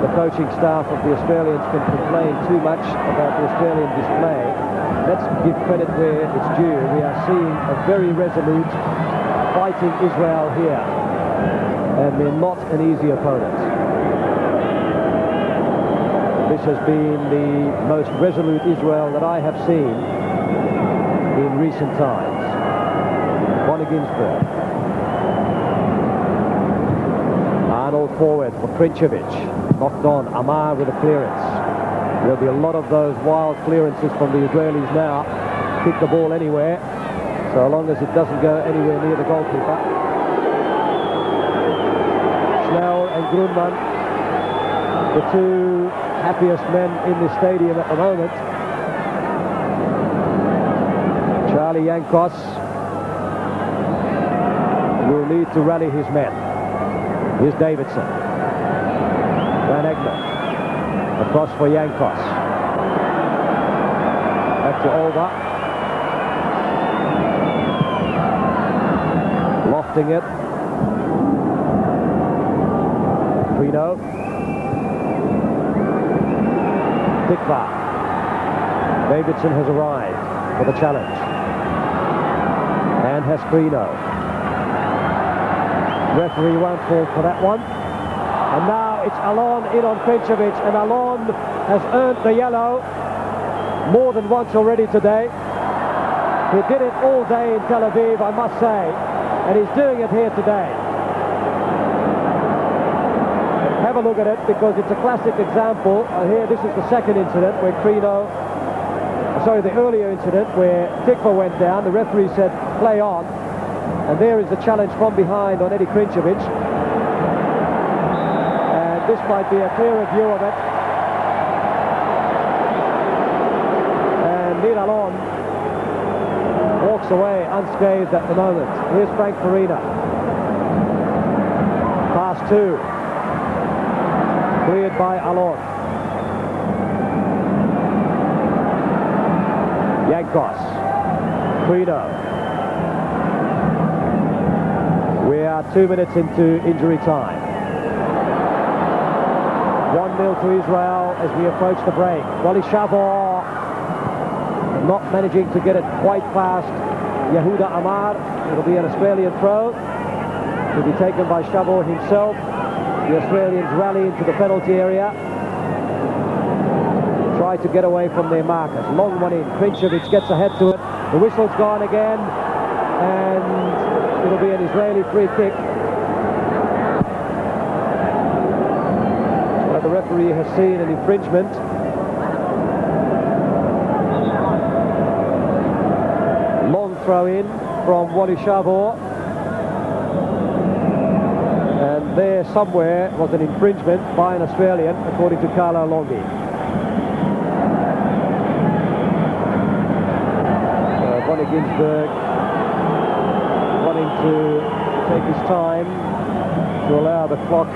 the coaching staff of the Australians can complain too much about the Australian display. Let's give credit where it's due. We are seeing a very resolute fighting Israel here, and they're not an easy opponent. This has been the most resolute Israel that I have seen in recent times. Boni Ginzburg. Arnold forward for Krncevic. Knocked on. Amar with a clearance. There'll be a lot of those wild clearances from the Israelis now. Kick the ball anywhere, so long as it doesn't go anywhere near the goalkeeper. Schnell and Grunman, the two happiest men in the stadium at the moment. Charlie Yankos will need to rally his men. Here's Davidson. Van Egmond. Across for Yankos. Back to Olver. Lofting it. Crino. Tivka. Davidson has arrived for the challenge. And has Crino. Referee won't fall for that one. And now it's Alon in on Krncevic, and Alon has earned the yellow more than once already today. He did it all day in Tel Aviv, I must say, and he's doing it here today. Have a look at it, because it's a classic example. Here, this is the second incident where the earlier incident where Tivka went down. The referee said, play on. And there is the challenge from behind on Krncevic. This might be a clearer view of it. And Alon walks away unscathed at the moment. Here's Frank Farina. Pass two. Cleared by Alon. Yankos. Crino. We are 2 minutes into injury time. 1-0 to Israel as we approach the break. Wally Savor not managing to get it quite past Yehuda Amar. It'll be an Australian throw. To be taken by Savor himself. The Australians rally into the penalty area. Try to get away from their markers. Long one in. Krncevic gets ahead to it. The whistle's gone again. And it'll be an Israeli free kick. The referee has seen an infringement. Long throw in from Wally Savor. And there somewhere was an infringement by an Australian, according to Carlo Longhi. Boni Ginzburg wanting to take his time to allow the clock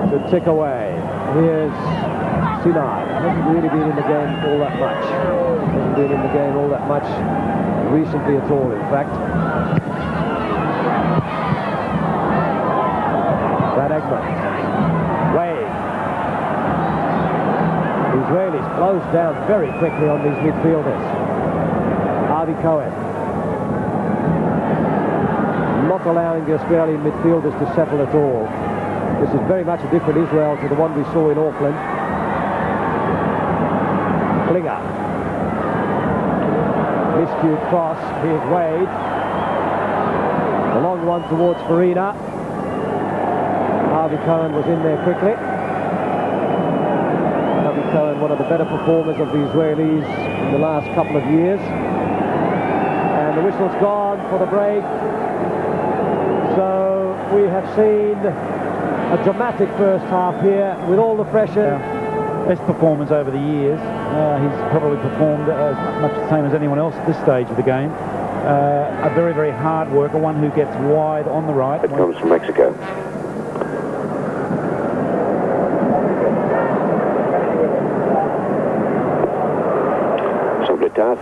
to tick away. Here's Sinai. Hasn't really been in the game all that much. Hasn't been in the game all that much recently at all, in fact. Van Egmond. Wade. The Israelis closed down very quickly on these midfielders. Cohen. Not allowing the Australian midfielders to settle at all. This is very much a different Israel to the one we saw in Auckland. Klinger. Miscued cross. Here's Wade. A long one towards Farina. Cohen was in there quickly. Cohen, one of the better performers of the Israelis in the last couple of years. And the whistle's gone for the break. So we have seen a dramatic first half here with all the pressure. Best performance over the years. He's probably performed as much the same as anyone else at this stage of the game. A very, very hard worker, one who gets wide on the right. It comes from Mexico. Sombretas.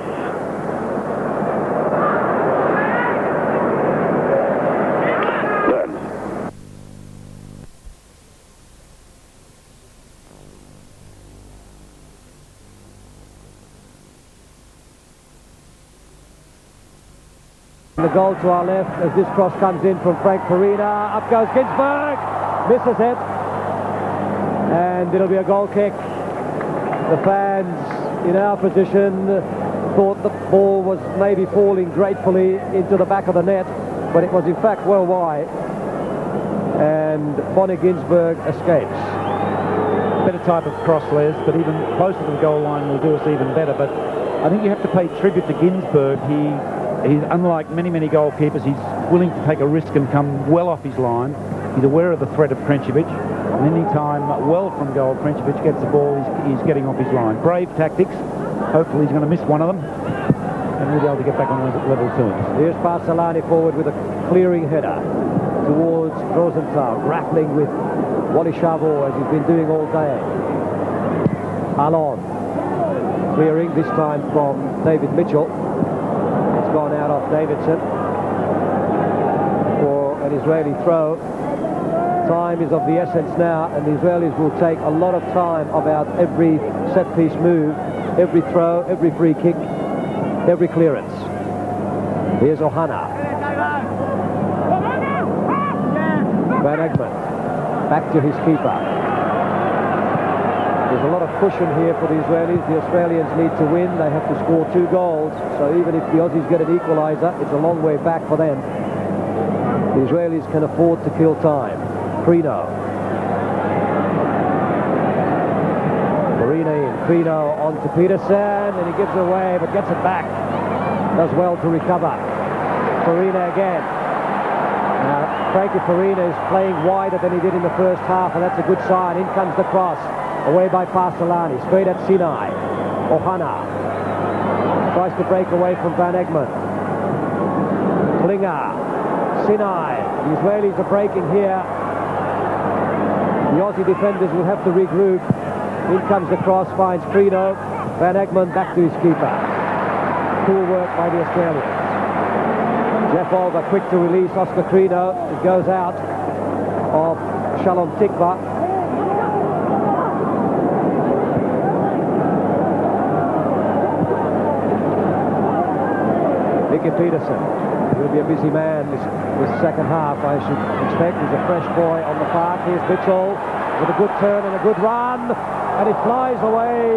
The goal to our left as this cross comes in from Farina. Up goes Ginzburg. Misses it. And it'll be a goal kick. The fans in our position thought the ball was maybe falling gratefully into the back of the net, but it was in fact well wide. And Boni Ginzburg escapes. Better type of cross, Les, but even closer to the goal line will do us even better. But I think you have to pay tribute to Ginzburg. He's unlike many, many goalkeepers. He's willing to take a risk and come well off his line. He's aware of the threat of Krncevic. And any time well from goal, Krncevic gets the ball, he's getting off his line. Brave tactics. Hopefully he's going to miss one of them. And we'll be able to get back on level to him. Here's Parselani forward with a clearing header towards Rosenthal, grappling with Wally as he's been doing all day. Alon clearing, this time from David Mitchell. Gone out off Davidson for an Israeli throw. Time is of the essence now, and the Israelis will take a lot of time about every set-piece move, every throw, every free kick, every clearance. Here's Ohana. Van Egmond back to his keeper. There's a lot of cushion here for the Israelis. The Australians need to win. They have to score 2 goals. So even if the Aussies get an equaliser, it's a long way back for them. The Israelis can afford to kill time. Crino. Farina in. Crino on to Petersen, and he gives it away, but gets it back. Does well to recover. Farina again. Now, Frankie Farina is playing wider than he did in the first half, and that's a good sign. In comes the cross. Away by Parselani, straight at Sinai. Ohana tries to break away from Van Egmond. Klinger. Sinai. The Israelis are breaking here. The Aussie defenders will have to regroup. In comes the cross, finds Crino. Van Egmond back to his keeper. Cool work by the Australians. Jeff Olver quick to release Oscar Crino. It goes out of Shalom Tivka. Petersen. He'll be a busy man this second half, I should expect. He's a fresh boy on the park. Here's Mitchell with a good turn and a good run, and it flies away.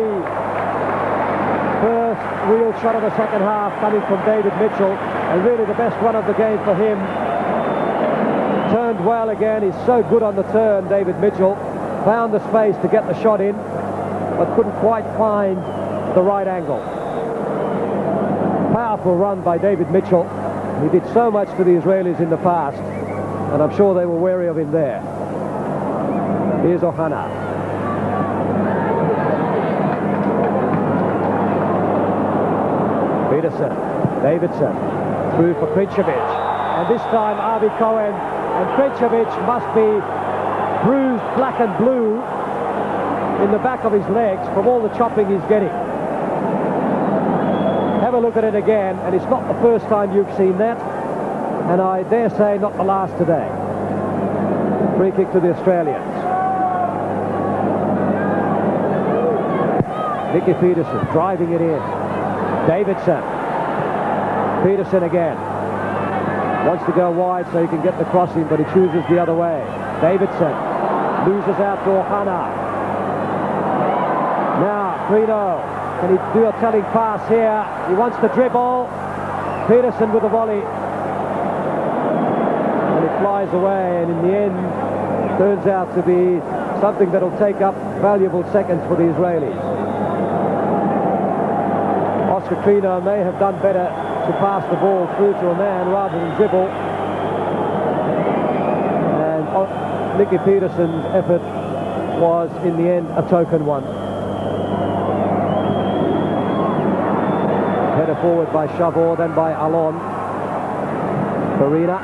First real shot of the second half coming from David Mitchell, and really the best run of the game for him. Turned well again. He's so good on the turn, David Mitchell. Found the space to get the shot in, but couldn't quite find the right angle. Powerful run by David Mitchell. He did so much for the Israelis in the past, and I'm sure they were wary of him there. Here's Ohana. Petersen, Davidson, through for Krncevic, and this time Cohen, and Krncevic must be bruised black and blue in the back of his legs from all the chopping he's getting. Have a look at it again, and it's not the first time you've seen that, and I dare say not the last today. Free kick to the Australians. Nicky Petersen driving it in. Davidson. Petersen again. Wants to go wide so he can get the crossing, but he chooses the other way. Davidson loses out to Ohana. Now, Crino. Can he do a telling pass here? He wants to dribble. Petersen with a volley. And it flies away, and in the end, turns out to be something that'll take up valuable seconds for the Israelis. Oscar Crino may have done better to pass the ball through to a man rather than dribble. And Nicky Petersen's effort was, in the end, a token one. Header forward by Savor, then by Alon. Farina.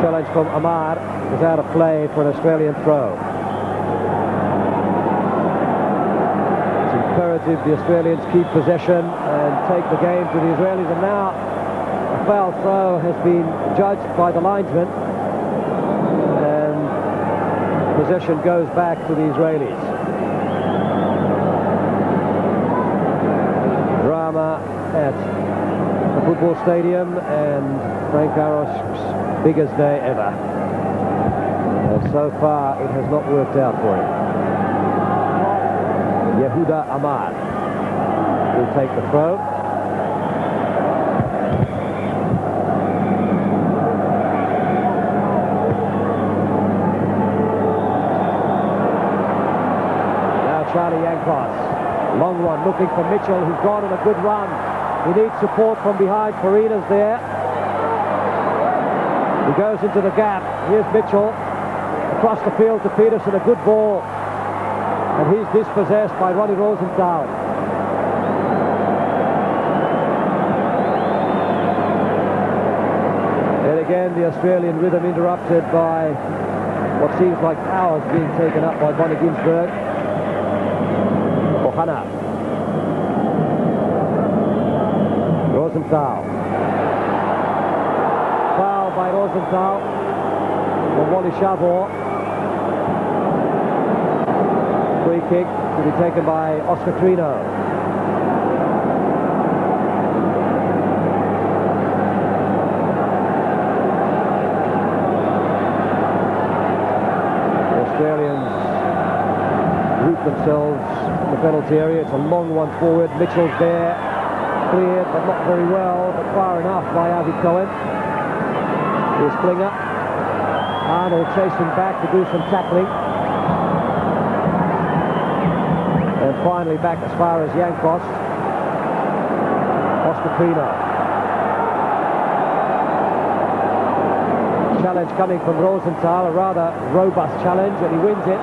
Challenge from Amar is out of play for an Australian throw. It's imperative the Australians keep possession and take the game to the Israelis. And now a foul throw has been judged by the linesman, and possession goes back to the Israelis. Drama at the football stadium, and Frank Aros's biggest day ever. And so far it has not worked out for him. Yehuda Amar will take the throw. Now Charlie Yankos. Long one, looking for Mitchell, who's gone on a good run. He needs support from behind. Farina's there. He goes into the gap. Here's Mitchell. Across the field to Petersen, a good ball. And he's dispossessed by Ronnie Rosenthal. And again, the Australian rhythm interrupted by what seems like hours being taken up by Boni Ginzburg. Ohana. Rosenthal. Foul by Rosenthal. And Wally Savor. Free kick to be taken by Oscar Crino. The Australians group themselves in the penalty area. It's a long one forward. Mitchell's there. Cleared, but not very well, but far enough by Cohen. Here's Klinger. Arnold chasing back to do some tackling. And finally back as far as Yankos. Oscar Crino. Challenge coming from Rosenthal, a rather robust challenge, and he wins it.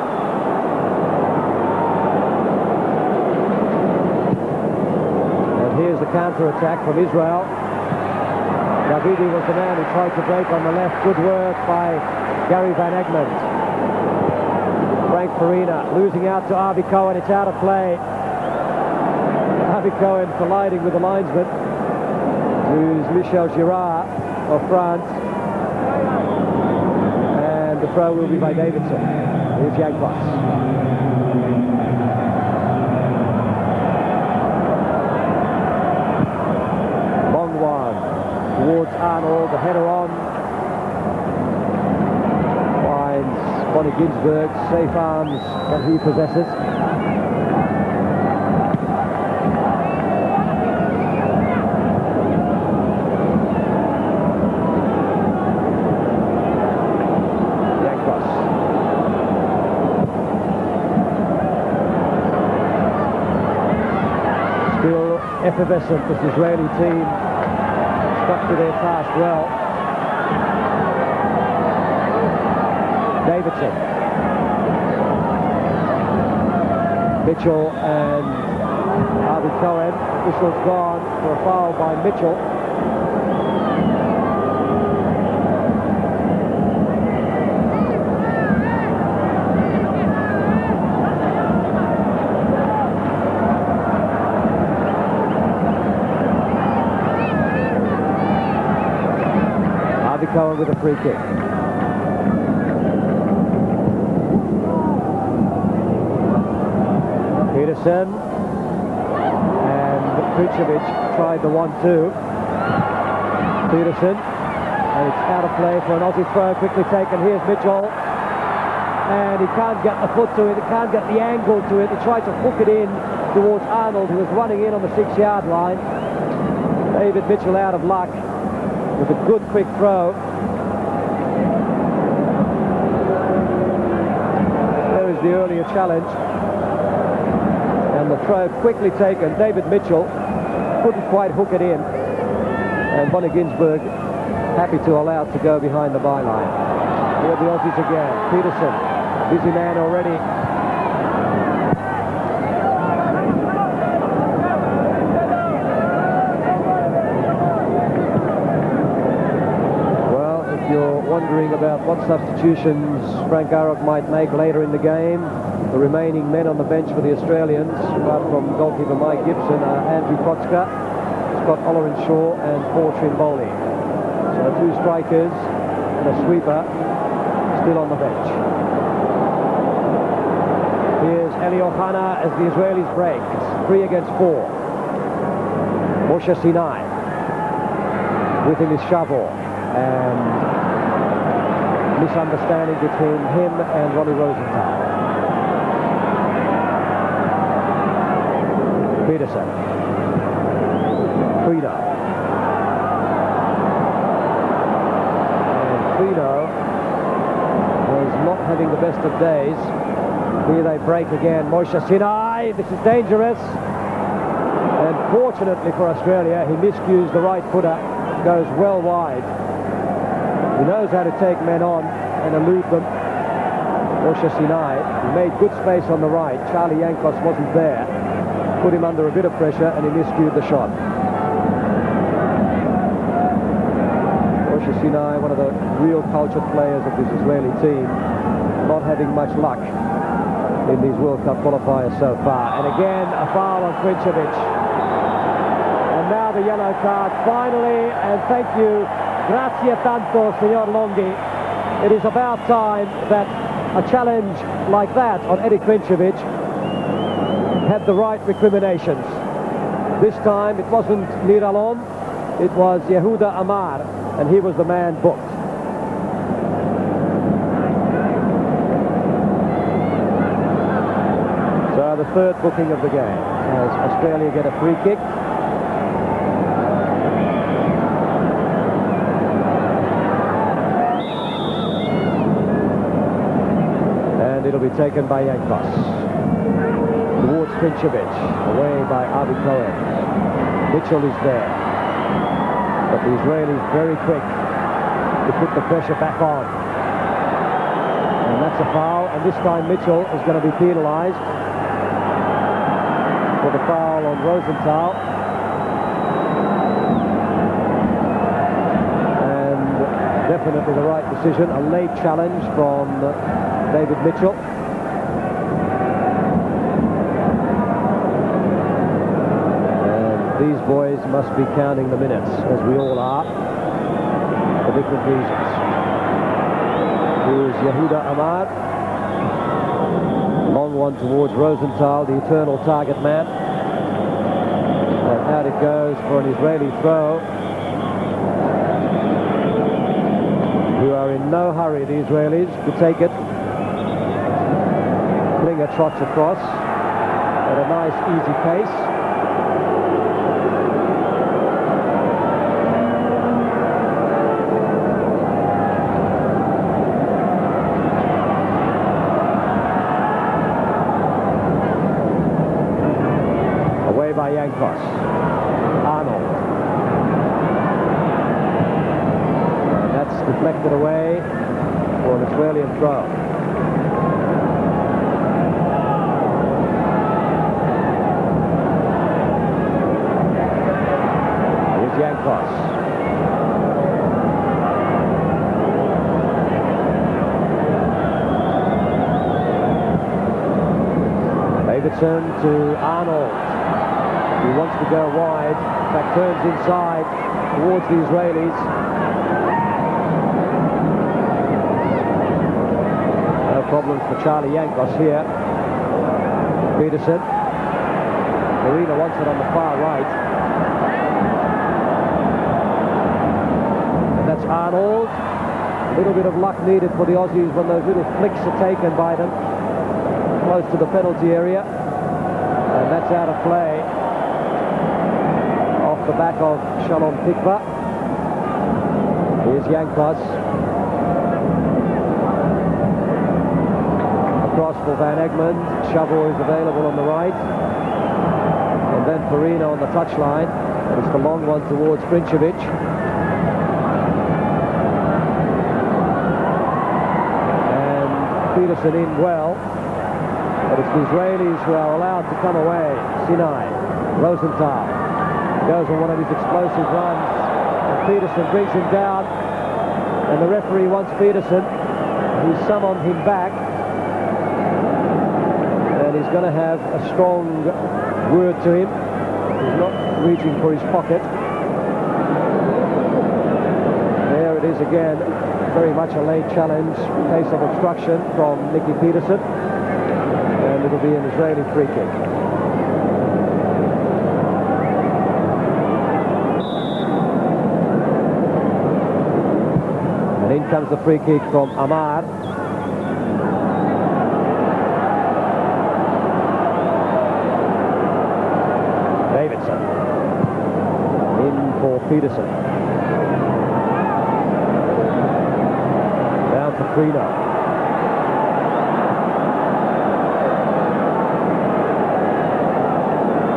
And here's the counter-attack from Israel. Davidi was the man who tried to break on the left. Good work by Gary Van Egmond. Frank Farina losing out to Cohen. It's out of play. Cohen colliding with the linesman, who's Michel Girard of France. And the throw will be by Davidson. Here's Yankos. Long one towards Arnold. The header on. Boni Ginzburg, safe arms that he possesses. Yankos. Still effervescent, this Israeli team. Stuck to their task well. Davidson. Mitchell and Cohen. Whistle's gone for a foul by Mitchell. with a free kick. Petersen and Krncevic tried the 1-2. Petersen, and it's out of play for an Aussie throw, quickly taken. Here's Mitchell, and he can't get the foot to it, he can't get the angle to it. He tried to hook it in towards Arnold, who was running in on the 6-yard line. David Mitchell out of luck with a good quick throw. There is the earlier challenge. And the throw quickly taken. David Mitchell couldn't quite hook it in. And Boni Ginzburg happy to allow it to go behind the byline. Here are the Aussies again. Petersen, busy man already. Well, if you're wondering about what substitutions Frank Arnold might make later in the game, the remaining men on the bench for the Australians, apart from goalkeeper Mike Gibson, are Andrew Kotzka, Scott Ollerenshaw, and Paul Trimboli. So 2 strikers and a sweeper still on the bench. Here's Eli Ohana as the Israelis break. It's 3 against 4. Moshe Sinai. With him is Savor. And misunderstanding between him and Ronnie Rosenthal. Petersen. Crino. And Crino was not having the best of days. Here they break again. Moshe Sinai. This is dangerous. And fortunately for Australia, he miscues the right footer. Goes well wide. He knows how to take men on and elude them. Moshe Sinai. He made good space on the right. Charlie Yankos wasn't there. Put him under a bit of pressure and he miscued the shot. Moshe Sinai, one of the real cultured players of this Israeli team, not having much luck in these World Cup qualifiers so far. And again, a foul on Krncevic. And now the yellow card, finally, and thank you, grazie tanto, Signor Longhi. It is about time that a challenge like that on Eddie Krncevic had the right recriminations. This time it wasn't Alon, it was Yehuda Amar, and he was the man booked. So the third booking of the game as Australia get a free kick. And it'll be taken by Yankos. Towards Krncevic, away by Avi Cohen. Mitchell is there. But the Israelis very quick to put the pressure back on. And that's a foul, and this time Mitchell is going to be penalised for the foul on Rosenthal. And definitely the right decision, a late challenge from David Mitchell. These boys must be counting the minutes, as we all are, for different reasons. Here's Yehuda Amar. Long one towards Rosenthal, the eternal target man. And out it goes for an Israeli throw. Who are in no hurry, the Israelis, to take it. Klinger trots across at a nice, easy pace. By Yankos. Arnold. And that's deflected away for an Australian throw. Here's Yankos. Davidson to Arnold. He wants to go wide, in fact turns inside towards the Israelis. problems for Charlie Yankos here. Petersen. Farina wants it on the far right. And that's Arnold. A little bit of luck needed for the Aussies when those little flicks are taken by them close to the penalty area. And that's out of play off the back of Shalom Tivka. Here's Yankos. Across for Van Egmond. Savor is available on the right. And then Farina on the touchline. And it's the long one towards Krncevic. Petersen in well, but it's the Israelis who are allowed to come away. Sinai, Rosenthal goes on one of his explosive runs, and Petersen brings him down, and the referee wants Petersen. He's summoned him back, and he's going to have a strong word to him. He's not reaching for his pocket. There it is again. Very much a late challenge, case of obstruction from Nicky Petersen, and it'll be an Israeli free kick. And in comes the free kick from Amar. Davidson in for Petersen. Crino.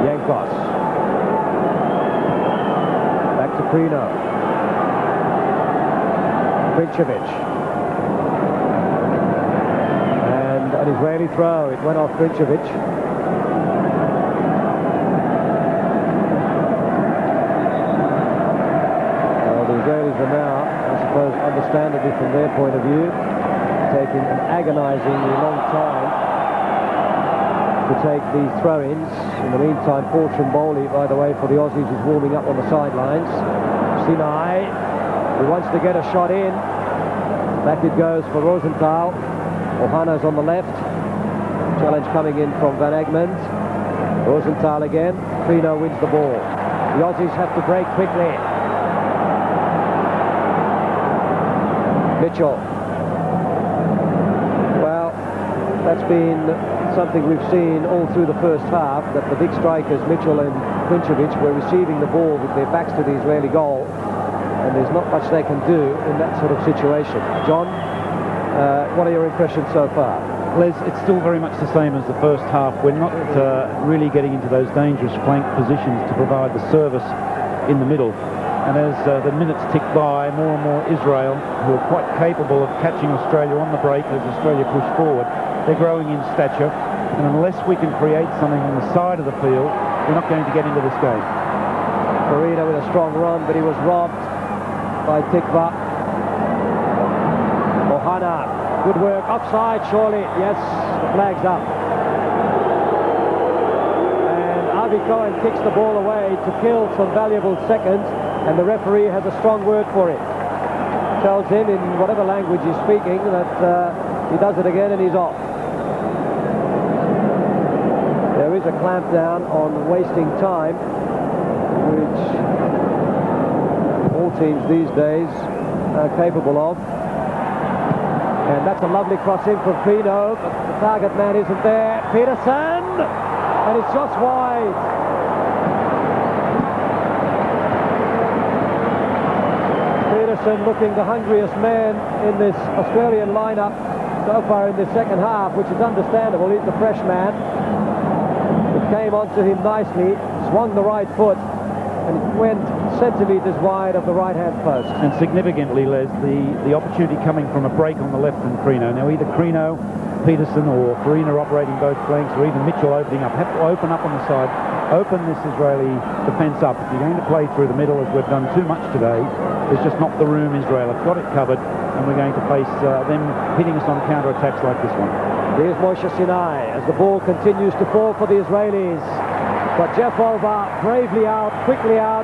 Yankos. Back to Crino. Krncevic. And an Israeli throw. It went off Krncevic. The Israelis are now, I suppose, understandably from their point of view, taking an agonizingly long time to take these throw-ins. In the meantime, Paul Trimboli, by the way, for the Aussies, is warming up on the sidelines. Sinai, who wants to get a shot in. Back it goes for Rosenthal. Ohana's on the left. Challenge coming in from Van Egmond. Rosenthal again. Crino wins the ball. The Aussies have to break quickly. Mitchell. Well, that's been something we've seen all through the first half, that the big strikers, Mitchell and Krncevic, were receiving the ball with their backs to the Israeli goal, and there's not much they can do in that sort of situation. John, what are your impressions so far? Les, it's still very much the same as the first half. We're not really getting into those dangerous flank positions to provide the service in the middle. And as the minutes tick by, more and more Israel, who are quite capable of catching Australia on the break as Australia push forward, they're growing in stature. And unless we can create something on the side of the field, we're not going to get into this game. Farina with a strong run, but he was robbed by Tivka. Ohana, good work, offside surely. Yes, the flag's up. And Cohen kicks the ball away to kill some valuable seconds, and the referee has a strong word for him. Tells him in whatever language he's speaking that he does it again and he's off. There is a clampdown on wasting time, which all teams these days are capable of. And that's a lovely cross in from Crino, but the target man isn't there. Petersen! And it's just wide. Petersen looking the hungriest man in this Australian lineup so far in the second half, which is understandable. He's the fresh man. It came onto him nicely, swung the right foot, and it went centimetres wide of the right-hand post. And significantly, Les, the opportunity coming from a break on the left from Crino. Now, either Crino, Petersen, or Farina operating both flanks, or even Mitchell opening up, have to open up on the side, open this Israeli defence up. If you're going to play through the middle, as we've done too much today, there's just not the room. Israel have got it covered, and we're going to face them hitting us on counter-attacks like this one. Here's Moshe Sinai as the ball continues to fall for the Israelis. But Jeff Olver bravely out, quickly out,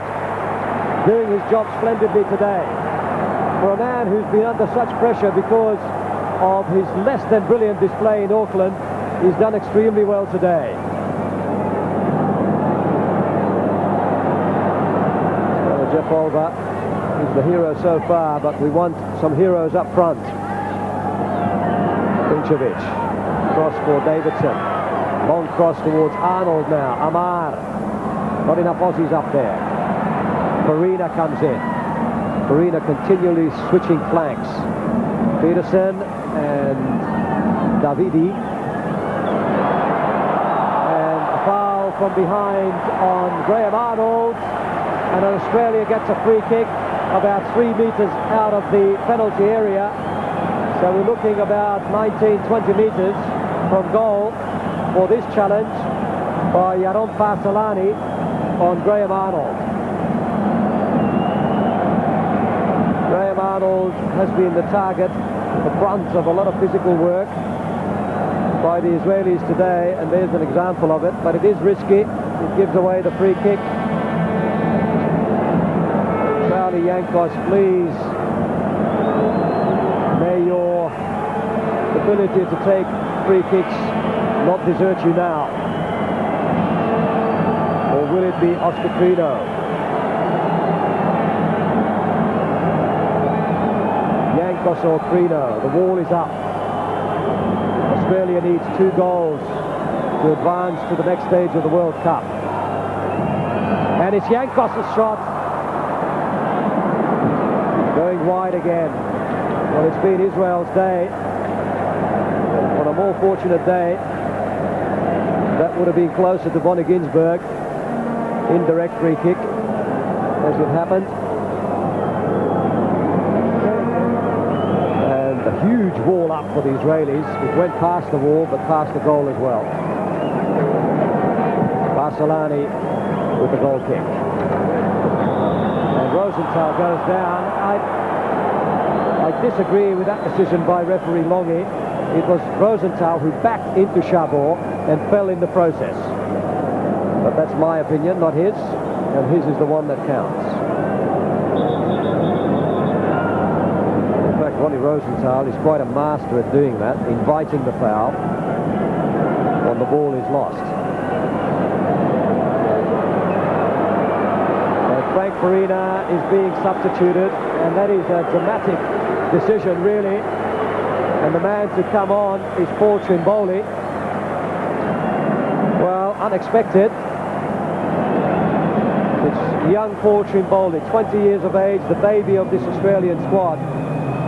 doing his job splendidly today. For a man who's been under such pressure because of his less than brilliant display in Auckland, he's done extremely well today. Jeff Olver is the hero so far, but we want some heroes up front. Krncevic, cross for Davidson. Long cross towards Arnold now. Amar. Not enough Aussies up there. Farina comes in. Farina continually switching flanks. Petersen and Davidi. And a foul from behind on Graham Arnold. And Australia gets a free kick about 3 meters out of the penalty area. So we're looking about 19-20 meters from goal for this challenge by Yaron Parselani on Graham Arnold. Graham Arnold has been the target, the brunt of a lot of physical work by the Israelis today, and there's an example of it, but it is risky. It gives away the free kick. Yankos, please, may your ability to take free kicks not desert you now. Or will it be Oscar Crino? Yankos or Crino? The wall is up. Australia needs 2 goals to advance to the next stage of the World Cup. And it's Yankos' shot. Going wide again. Well, it's been Israel's day. On a more fortunate day, that would have been closer to Boni Ginzburg. Indirect free kick, as it happened. And a huge wall up for the Israelis. It went past the wall, but past the goal as well. Parselani with the goal kick. Rosenthal goes down. I disagree with that decision by referee Longy. It was Rosenthal who backed into Savor and fell in the process. But that's my opinion, not his, and his is the one that counts. In fact, Ronnie Rosenthal is quite a master at doing that, inviting the foul when the ball is lost. Farina is being substituted, and that is a dramatic decision, really. And the man to come on is Paul Trimboli. Well, unexpected. It's young Paul Trimboli, 20 years of age, the baby of this Australian squad.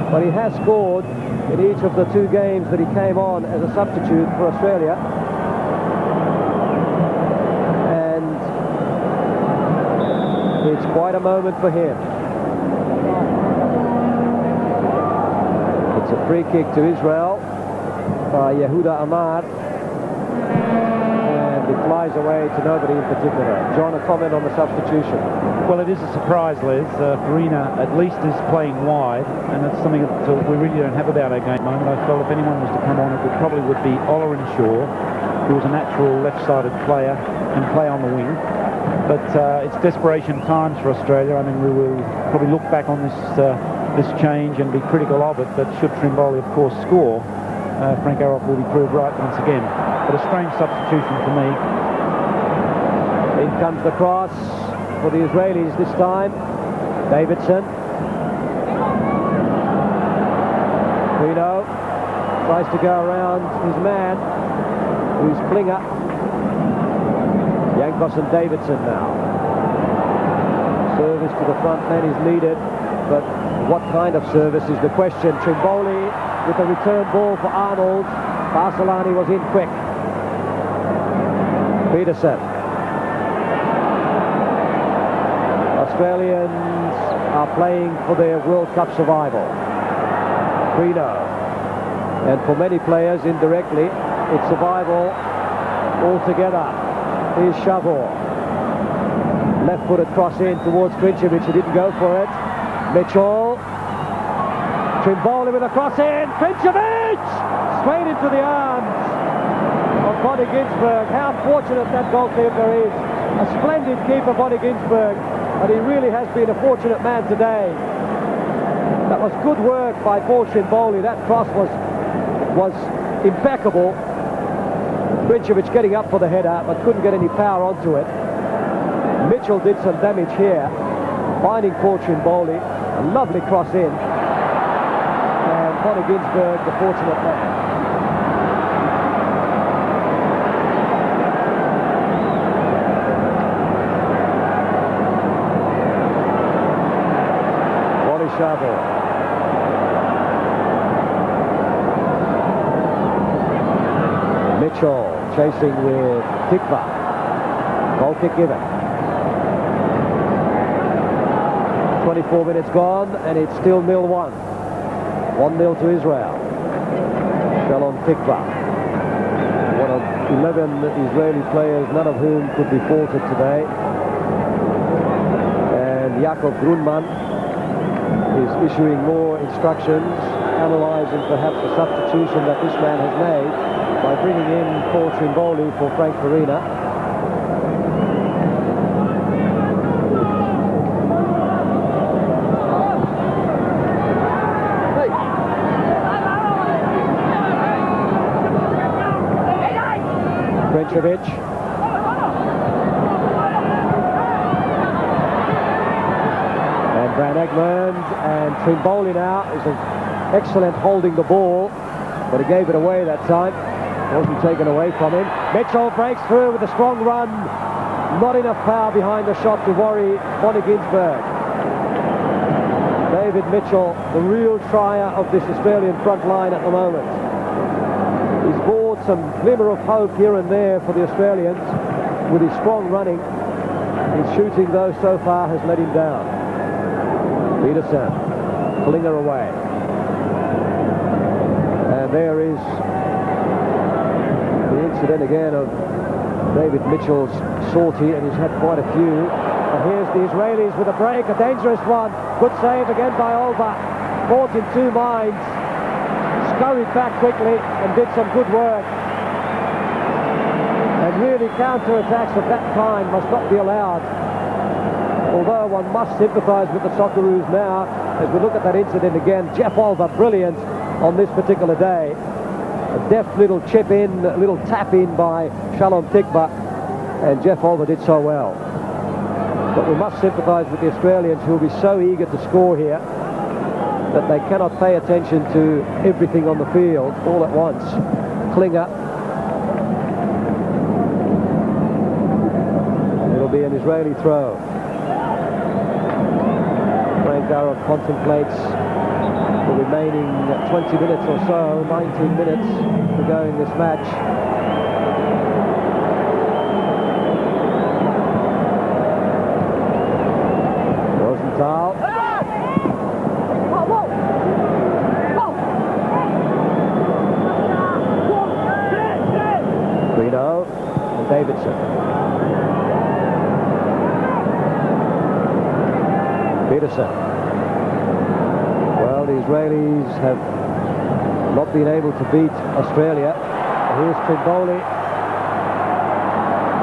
But he has scored in each of the 2 games that he came on as a substitute for Australia. It's quite a moment for him. It's a free kick to Israel by Yehuda Amar. And it flies away to nobody in particular. John, a comment on the substitution? Well, it is a surprise, Les. Farina at least is playing wide, and it's something that we really don't have about our game at the moment. I felt if anyone was to come on, it probably would be Olver, who was a natural left-sided player and play on the wing. But it's desperation times for Australia. I mean, we will probably look back on this change and be critical of it. But should Trimboli, of course, score, Frank Aroff will be proved right once again. But a strange substitution for me. In comes the cross for the Israelis this time. Davidson. Crino tries to go around his man, who's Klinger. Yankos and Davidson now. Service to the front man is needed, but what kind of service is the question? Trimboli with a return ball for Arnold. Parselani was in quick. Petersen. Australians are playing for their World Cup survival. Crino. And for many players, indirectly, it's survival altogether. Here's Savor. Left-footed cross in towards Krncevic. He didn't go for it. Mitchell. Trimboli with a cross in. Krncevic! Straight into the arms of Boni Ginzburg. How fortunate that goalkeeper is. A splendid keeper, Boni Ginzburg. But he really has been a fortunate man today. That was good work by Paul Trimboli. That cross was was impeccable. Krncevic getting up for the header, but couldn't get any power onto it. Mitchell did some damage here, finding poor Trimboli. A lovely cross in. And Boni Ginzburg, the fortunate man. Savor. Mitchell chasing with Tivka. Goal kick given. 24 minutes gone and it's still 0-1. 1-0 to Israel. Shalom Tivka. One of 11 Israeli players, none of whom could be faulted today. And Yaakov Grunman is issuing more instructions, analysing perhaps the substitution that this man has made by bringing in Paul Trimboli for Farina. Krncevic. Van Egmond and Trimboli now is excellent holding the ball, but he gave it away that time. Wasn't taken away from him. Mitchell breaks through with a strong run. Not enough power behind the shot to worry Boni Ginzburg. David Mitchell, the real trier of this Australian front line at the moment. He's brought some glimmer of hope here and there for the Australians with his strong running. His shooting, though, so far has let him down. Petersen, Klinger away. And there is the incident again of David Mitchell's sortie, and he's had quite a few. And here's the Israelis with a break, a dangerous one. Good save again by Olver. Caught in two minds. Scurried back quickly and did some good work. And really counter-attacks of that kind must not be allowed. Although one must sympathise with the Socceroos now, as we look at that incident again. Jeff Olver, brilliant on this particular day. A deft little chip in, a little tap in by Shalom Tivka, and Jeff Olver did so well. But we must sympathise with the Australians, who will be so eager to score here that they cannot pay attention to everything on the field all at once. Klinger. It'll be an Israeli throw. Yaron contemplates the remaining 20 minutes or so, 19 minutes to go in this match. Rosenthal. Crino and Davidson. Petersen. Well, the Israelis have not been able to beat Australia. Here's Trimboli.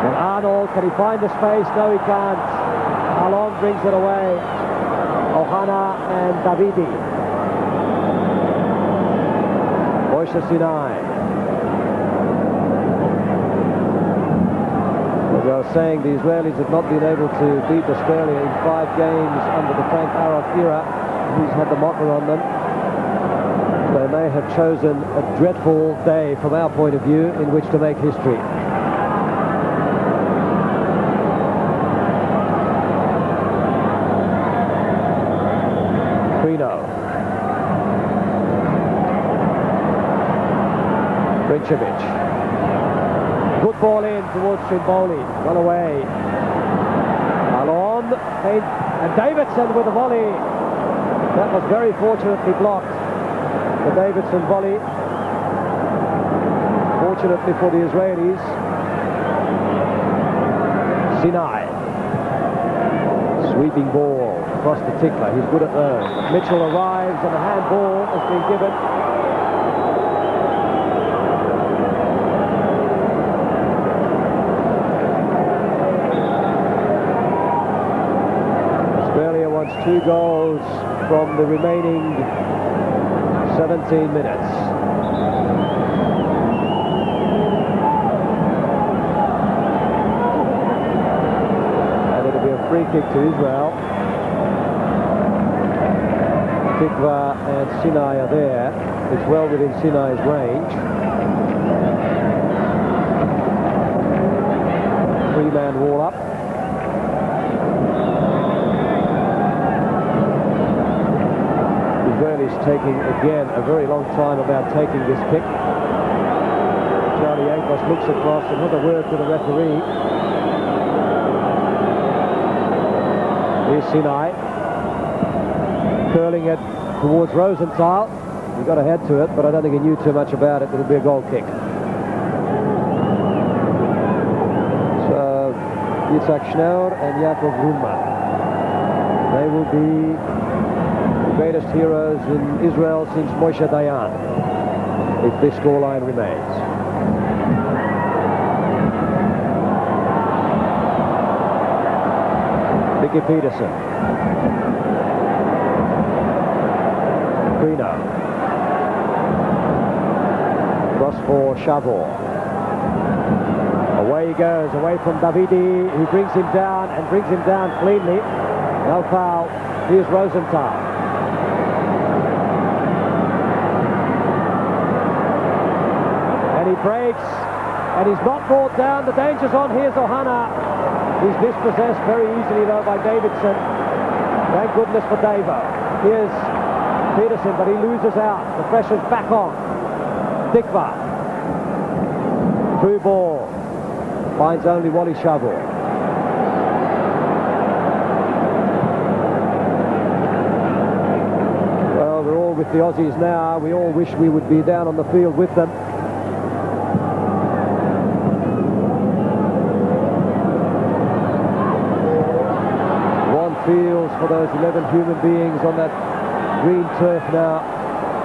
And Arnold, can he find the space? No, he can't. Alon brings it away. Ohana and Davidi. Moshe Sinai. As I was saying, the Israelis have not been able to beat Australia in 5 games under the Frank Arrow era. He's had the mocker on them. They may have chosen a dreadful day from our point of view in which to make history. Crino. Krncevic. Good ball in towards Trimboli. Well away. Alon. And Davidson with a volley. That was very fortunately blocked. The Davidson volley. Fortunately for the Israelis. Sinai. Sweeping ball across the tickler. He's good at those. Mitchell arrives and a handball has been given. Australia wants 2 goals from the remaining 17 minutes. kick to Israel. Tivka and Sinai are there. It's well within Sinai's range. Three-man wall up. Israelis taking, again, a very long time about taking this kick. Yankos looks across, another word to the referee. Here's Sinai. Curling it towards Rosenthal. He got ahead to it, but I don't think he knew too much about it. It'll be a goal kick. So, Yitzhak Schneur and Yaakov Grumman. They will be the greatest heroes in Israel since Moshe Dayan, if this scoreline remains. Petersen. Crino. Cross for Savor. Away he goes, away from Davidi. He brings him down and brings him down cleanly. No foul. Here's Rosenthal. And he breaks. And he's not brought down. The danger's on. Here's Ohana. He's dispossessed very easily, though, by Davidson. Thank goodness for Davo. Here's Petersen, but he loses out. The pressure's back on. Tivka. Through ball. Finds only Wally Savor. Well, we're all with the Aussies now. We all wish we would be down on the field with them. Feels for those 11 human beings on that green turf now.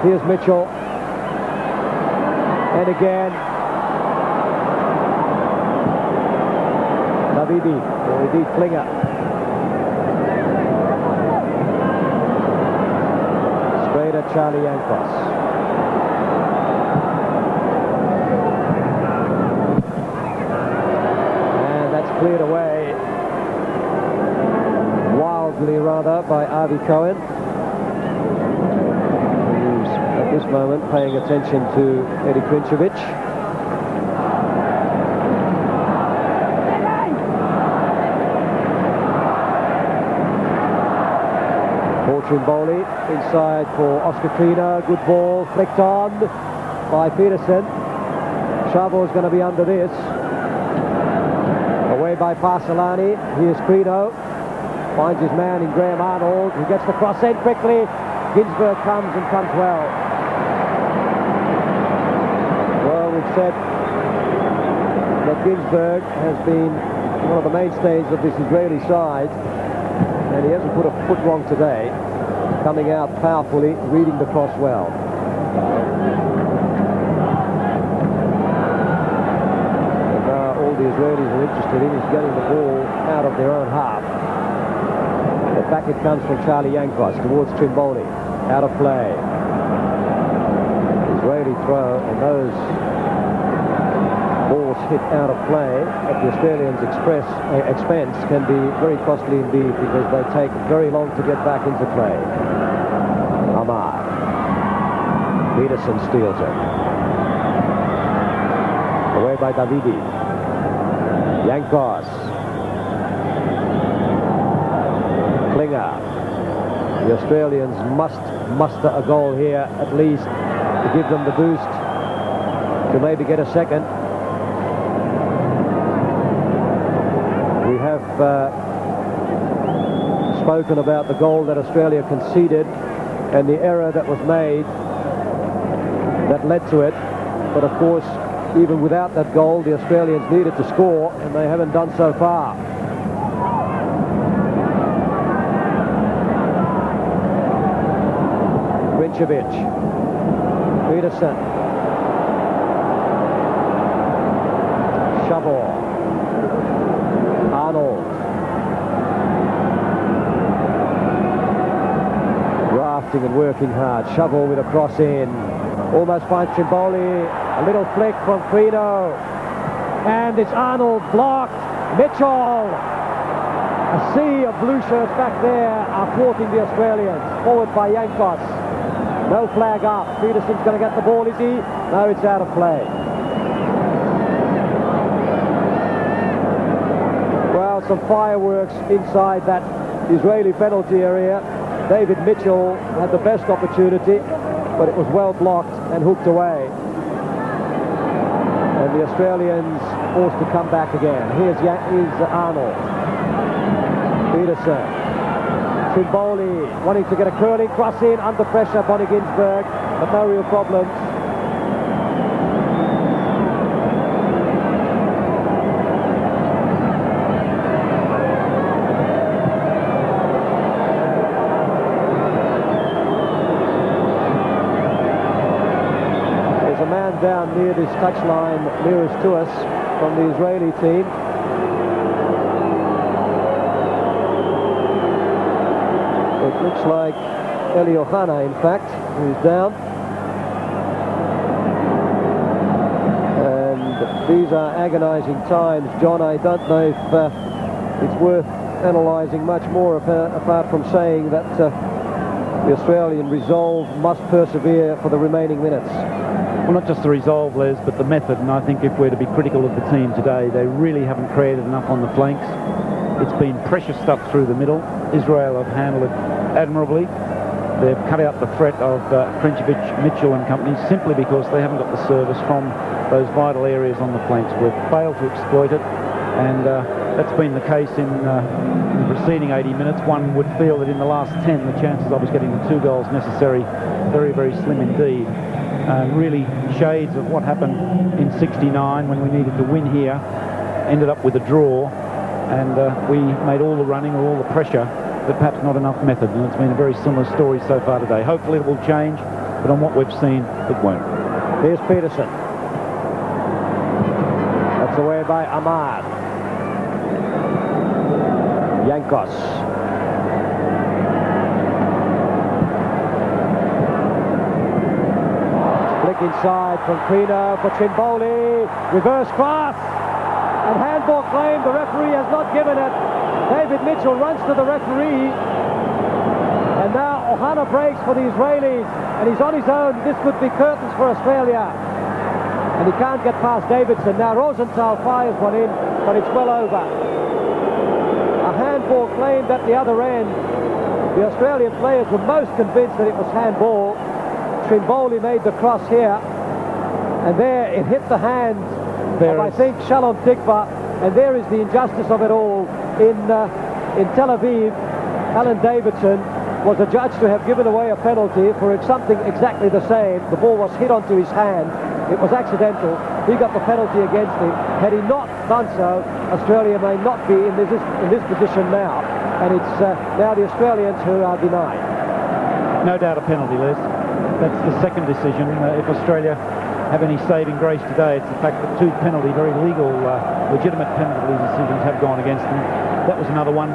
Here's Mitchell. And again. Davidi, or indeed Klinger. Straight at Charlie Yankos. And that's cleared away. Rather by Avi Cohen, who's at this moment paying attention to Eddie Krncevic. For Trimboli, inside for Oscar Crino. Good ball, flicked on by Petersen. Savor's going to be under this. Away by Parselani. Here's Crino. Finds his man in Graham Arnold. He gets the cross in quickly. Ginzburg comes and comes well. Well, we've said that Ginzburg has been one of the mainstays of this Israeli side, and he hasn't put a foot wrong today. Coming out powerfully, reading the cross well. And now all the Israelis are interested in is getting the ball out of their own half. Back it comes from Charlie Yankos towards Trimboli. Out of play. Israeli throw, and those balls hit out of play at the Australians' expense can be very costly indeed, because they take very long to get back into play. Amar. Petersen steals it. Away by Davidi. Yankos. Klinger. The Australians must muster a goal here at least to give them the boost to maybe get a second. We have spoken about the goal that Australia conceded and the error that was made that led to it. But of course, even without that goal, the Australians needed to score, and they haven't done so far. Krncevic. Petersen. Savor. Arnold. Grafting and working hard. Savor with a cross in. Almost finds Trimboli. A little flick from Crino. And it's Arnold blocked. Mitchell. A sea of blue shirts back there are thwarting the Australians. Forward by Yankos. No flag up. Petersen's going to get the ball, is he? No, it's out of play. Well, some fireworks inside that Israeli penalty area. David Mitchell had the best opportunity, but it was well blocked and hooked away. And the Australians forced to come back again. Here's Arnold. Petersen. Trimboli wanting to get a curling cross in, under pressure, Boni Ginzburg, but no real problems. There's a man down near this touchline nearest to us from the Israeli team. It looks like Ohana, in fact, who's down. And these are agonizing times, John. I don't know if it's worth analysing much more apart from saying that the Australian resolve must persevere for the remaining minutes. Well, not just the resolve, Les, but the method. And I think if we're to be critical of the team today, they really haven't created enough on the flanks. It's been pressure stuff through the middle. Israel have handled it admirably. They've cut out the threat of Krncevic, Mitchell and company simply because they haven't got the service from those vital areas on the flanks. We've failed to exploit it, and that's been the case in the preceding 80 minutes. One would feel that in the last 10, the chances of us getting the 2 goals necessary very, very slim indeed. Really shades of what happened in 69 when we needed to win here, ended up with a draw, and we made all the running or all the pressure, but perhaps not enough method. And it's been a very similar story so far today. Hopefully it will change, but on what we've seen, it won't. Here's Petersen. That's away by Amar. Yankos. Flick inside from Crino for Trimboli. Reverse cross. And handball claim. The referee has not given it. David Mitchell runs to the referee. And now Ohana breaks for the Israelis. And he's on his own. This could be curtains for Australia. And he can't get past Davidson. Now Rosenthal fires one in, but it's well over. A handball claimed at the other end. The Australian players were most convinced that it was handball. Trimboli made the cross here. And there it hit the hand of, I think, Shalom Tivka. And there is the injustice of it all. In Tel Aviv, Alan Davidson was adjudged to have given away a penalty for something exactly the same. The ball was hit onto his hand. It was accidental. He got the penalty against him. Had he not done so, Australia may not be in this position now. And it's now the Australians who are denied. No doubt a penalty, Les. That's the second decision. If Australia have any saving grace today, it's the fact that 2 penalty, very legal, legitimate penalty decisions have gone against them. That was another one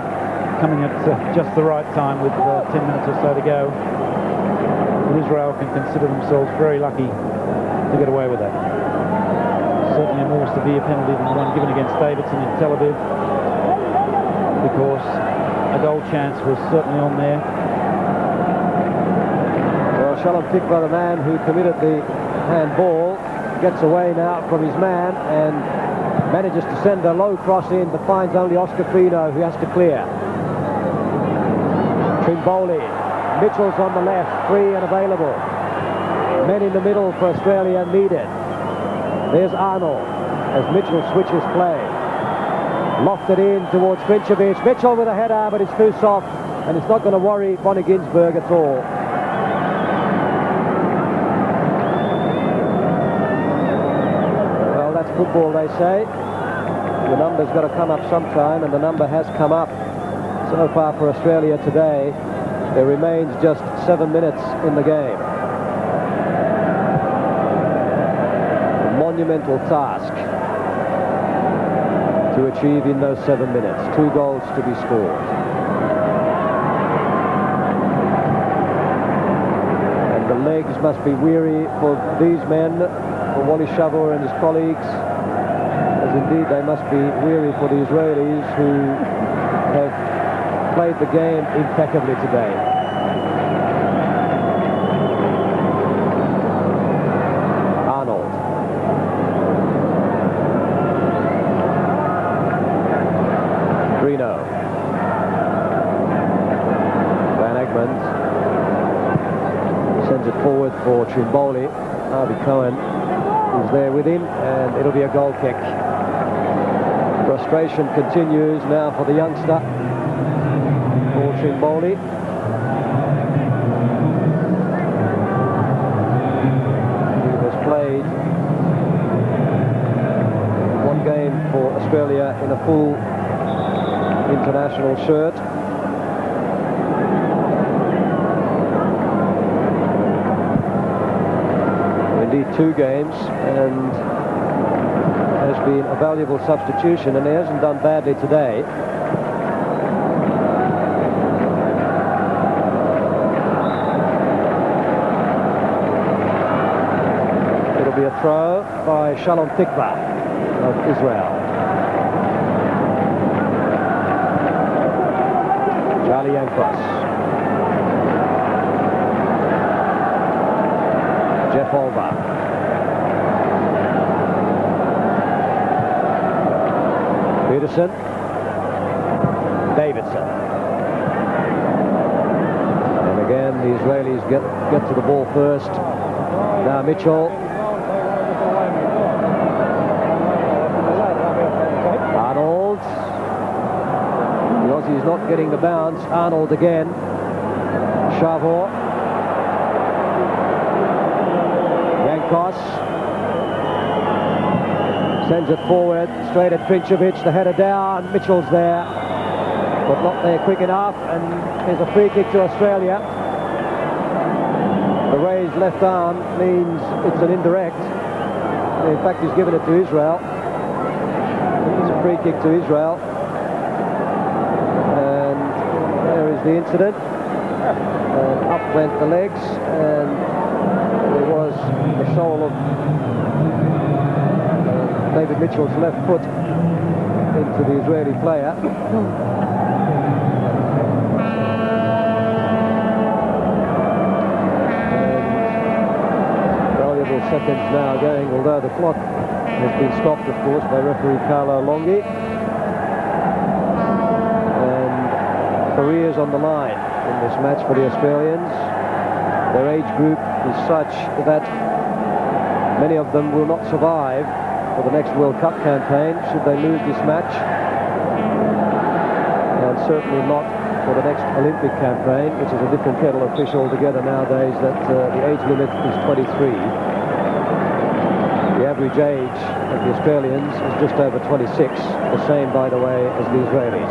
coming at just the right time with 10 minutes or so to go. And Israel can consider themselves very lucky to get away with that. Certainly a more severe penalty than the one given against Davidson in Tel Aviv, because a goal chance was certainly on there. Well, Shalom Tivka, the man who committed the handball, gets away now from his man and manages to send a low cross in, but finds only Oscar Crino, who has to clear. Trimboli, Mitchell's on the left, free and available. Men in the middle for Australia needed. There's Arnold as Mitchell switches play. Lofted in towards Krncevic. Mitchell with a header, but it's too soft, and it's not going to worry Boni Ginzburg at all. Well, that's football, they say. The number's got to come up sometime, and the number has come up so far for Australia today. There remains just 7 minutes in the game. Monumental task to achieve in those 7 minutes. 2 goals to be scored. And the legs must be weary for these men, for Wally and his colleagues, as indeed they must be weary for the Israelis, who have played the game impeccably today. Arnold. Crino. Egmond sends it forward for Trimboli. Cohen is there with him, and it'll be a goal kick. Frustration continues now for the youngster, for Trimboli. He has played one game for Australia in a full international shirt. Indeed, 2 games, and has been a valuable substitution, and he hasn't done badly today. It'll be a throw by Shalom Tivka of Israel. Yankos. Olver. Petersen. Davidson. And again, the Israelis get to the ball first. Now Mitchell. Arnold. The Aussie's not getting the bounce. Arnold again. Savor. Sends it forward, straight at Krncevic, the header down, Mitchell's there, but not there quick enough, and there's a free kick to Australia. The raised left arm means it's an indirect. In fact, he's given it to Israel. It's a free kick to Israel. And there is the incident. And up went the legs, and there was the sole of David Mitchell's left foot into the Israeli player. And valuable seconds now going, although the clock has been stopped, of course, by referee Carlo Longhi. And careers on the line in this match for the Australians. Their age group is such that many of them will not survive for the next World Cup campaign should they lose this match, and certainly not for the next Olympic campaign, which is a different kettle of fish altogether nowadays, that the age limit is 23. The average age of the Australians is just over 26, the same, by the way, as the Israelis.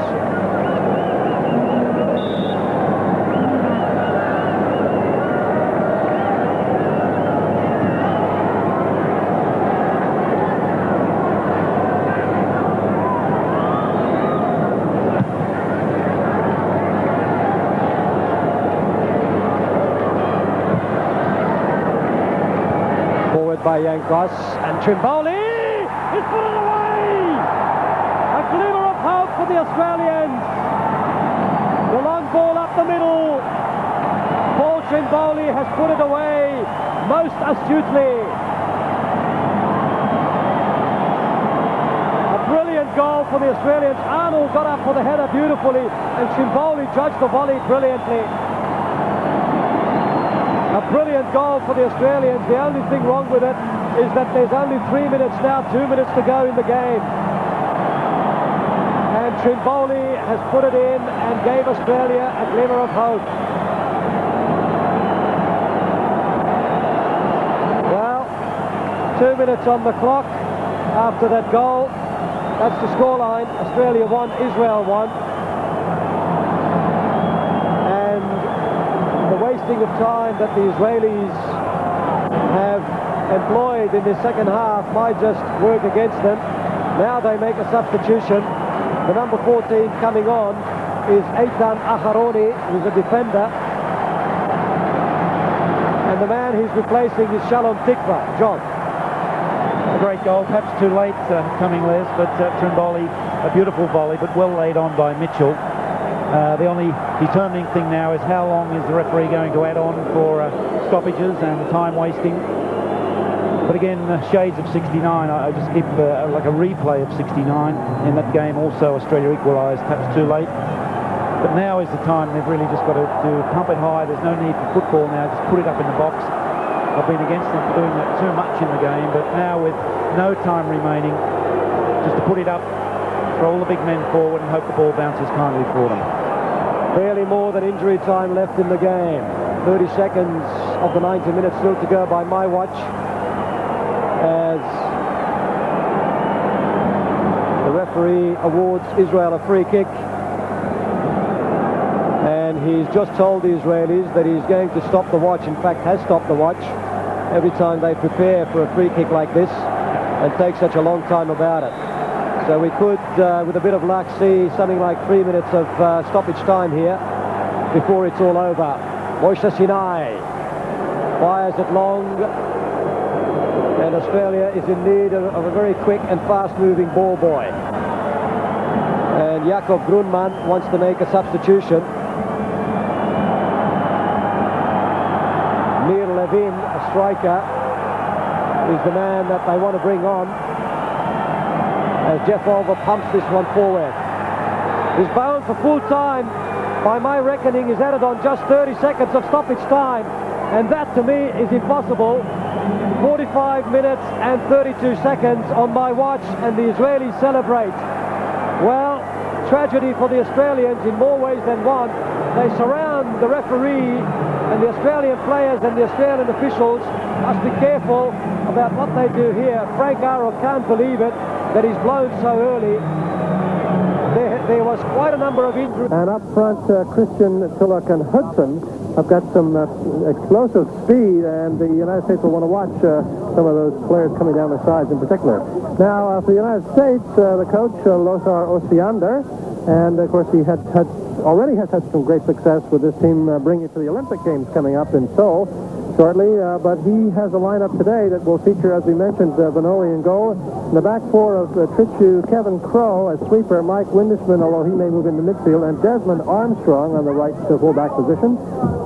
By Yankos, and Trimboli is put it away! A glimmer of hope for the Australians. The long ball up the middle. Paul Trimboli has put it away most astutely. A brilliant goal for the Australians. Arnold got up for the header beautifully, and Trimboli judged the volley brilliantly. A brilliant goal for the Australians. The only thing wrong with it is that there's only 3 minutes now, 2 minutes to go in the game. And Trimboli has put it in and gave Australia a glimmer of hope. Well, 2 minutes on the clock after that goal. That's the scoreline. Australia 1, Israel 1. Wasting of time that the Israelis have employed in the second half might just work against them. Now they make a substitution. The number 14 coming on is Eitan Aharoni, who's a defender. And the man he's replacing is Shalom Tivka. John. A great goal, perhaps too late coming, Les, but Trimboli, a beautiful volley, but well laid on by Mitchell. The only determining thing now is how long is the referee going to add on for stoppages and time wasting. But again, shades of 69, I just keep like a replay of 69. In that game also Australia equalised, perhaps too late. But now is the time they've really just got to pump it high. There's no need for football now, just put it up in the box. I've been against them for doing that too much in the game, but now with no time remaining, just to put it up, throw all the big men forward and hope the ball bounces kindly for them. Barely more than injury time left in the game. 30 seconds of the 90 minutes still to go by my watch, as the referee awards Israel a free kick. And he's just told the Israelis that he's going to stop the watch, in fact has stopped the watch, every time they prepare for a free kick like this and take such a long time about it. So we could, with a bit of luck, see something like 3 minutes of stoppage time here before it's all over. Moshe Sinai fires it long, and Australia is in need of a very quick and fast-moving ball boy. And Yaakov Grunman wants to make a substitution. Levin, a striker, is the man that they want to bring on, as Jeff Olver pumps this one forward. He's bound for full time. By my reckoning, he's added on just 30 seconds of stoppage time, and that to me is impossible. 45 minutes and 32 seconds on my watch, and the Israelis celebrate. Well, tragedy for the Australians in more ways than one. They surround the referee, and the Australian players and the Australian officials must be careful about what they do here. Frank Arnold can't believe it, that he's blown so early. There was quite a number of injuries. And up front, Christian, Tulloch, and Hudson have got some explosive speed, and the United States will want to watch some of those players coming down the sides in particular. Now, for the United States, the coach, Lothar Osiander, and of course he already has had some great success with this team bringing it to the Olympic Games coming up in Seoul shortly, but he has a lineup today that will feature, as we mentioned, Vanoli in goal. In the back four of Trichu, Kevin Crowe as sweeper, Mike Windishman, although he may move into midfield, and Desmond Armstrong on the right fullback position.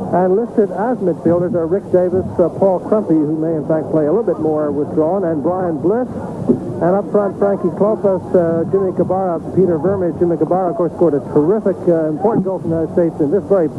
And listed as midfielders are Rick Davis, Paul Crumpy, who may in fact play a little bit more withdrawn, and Brian Bliss. And up front, Frankie Klopas, Jimmy Kabara, Peter Vermeer. Jimmy Kabara, of course, scored a terrific, important goal for the United States in this very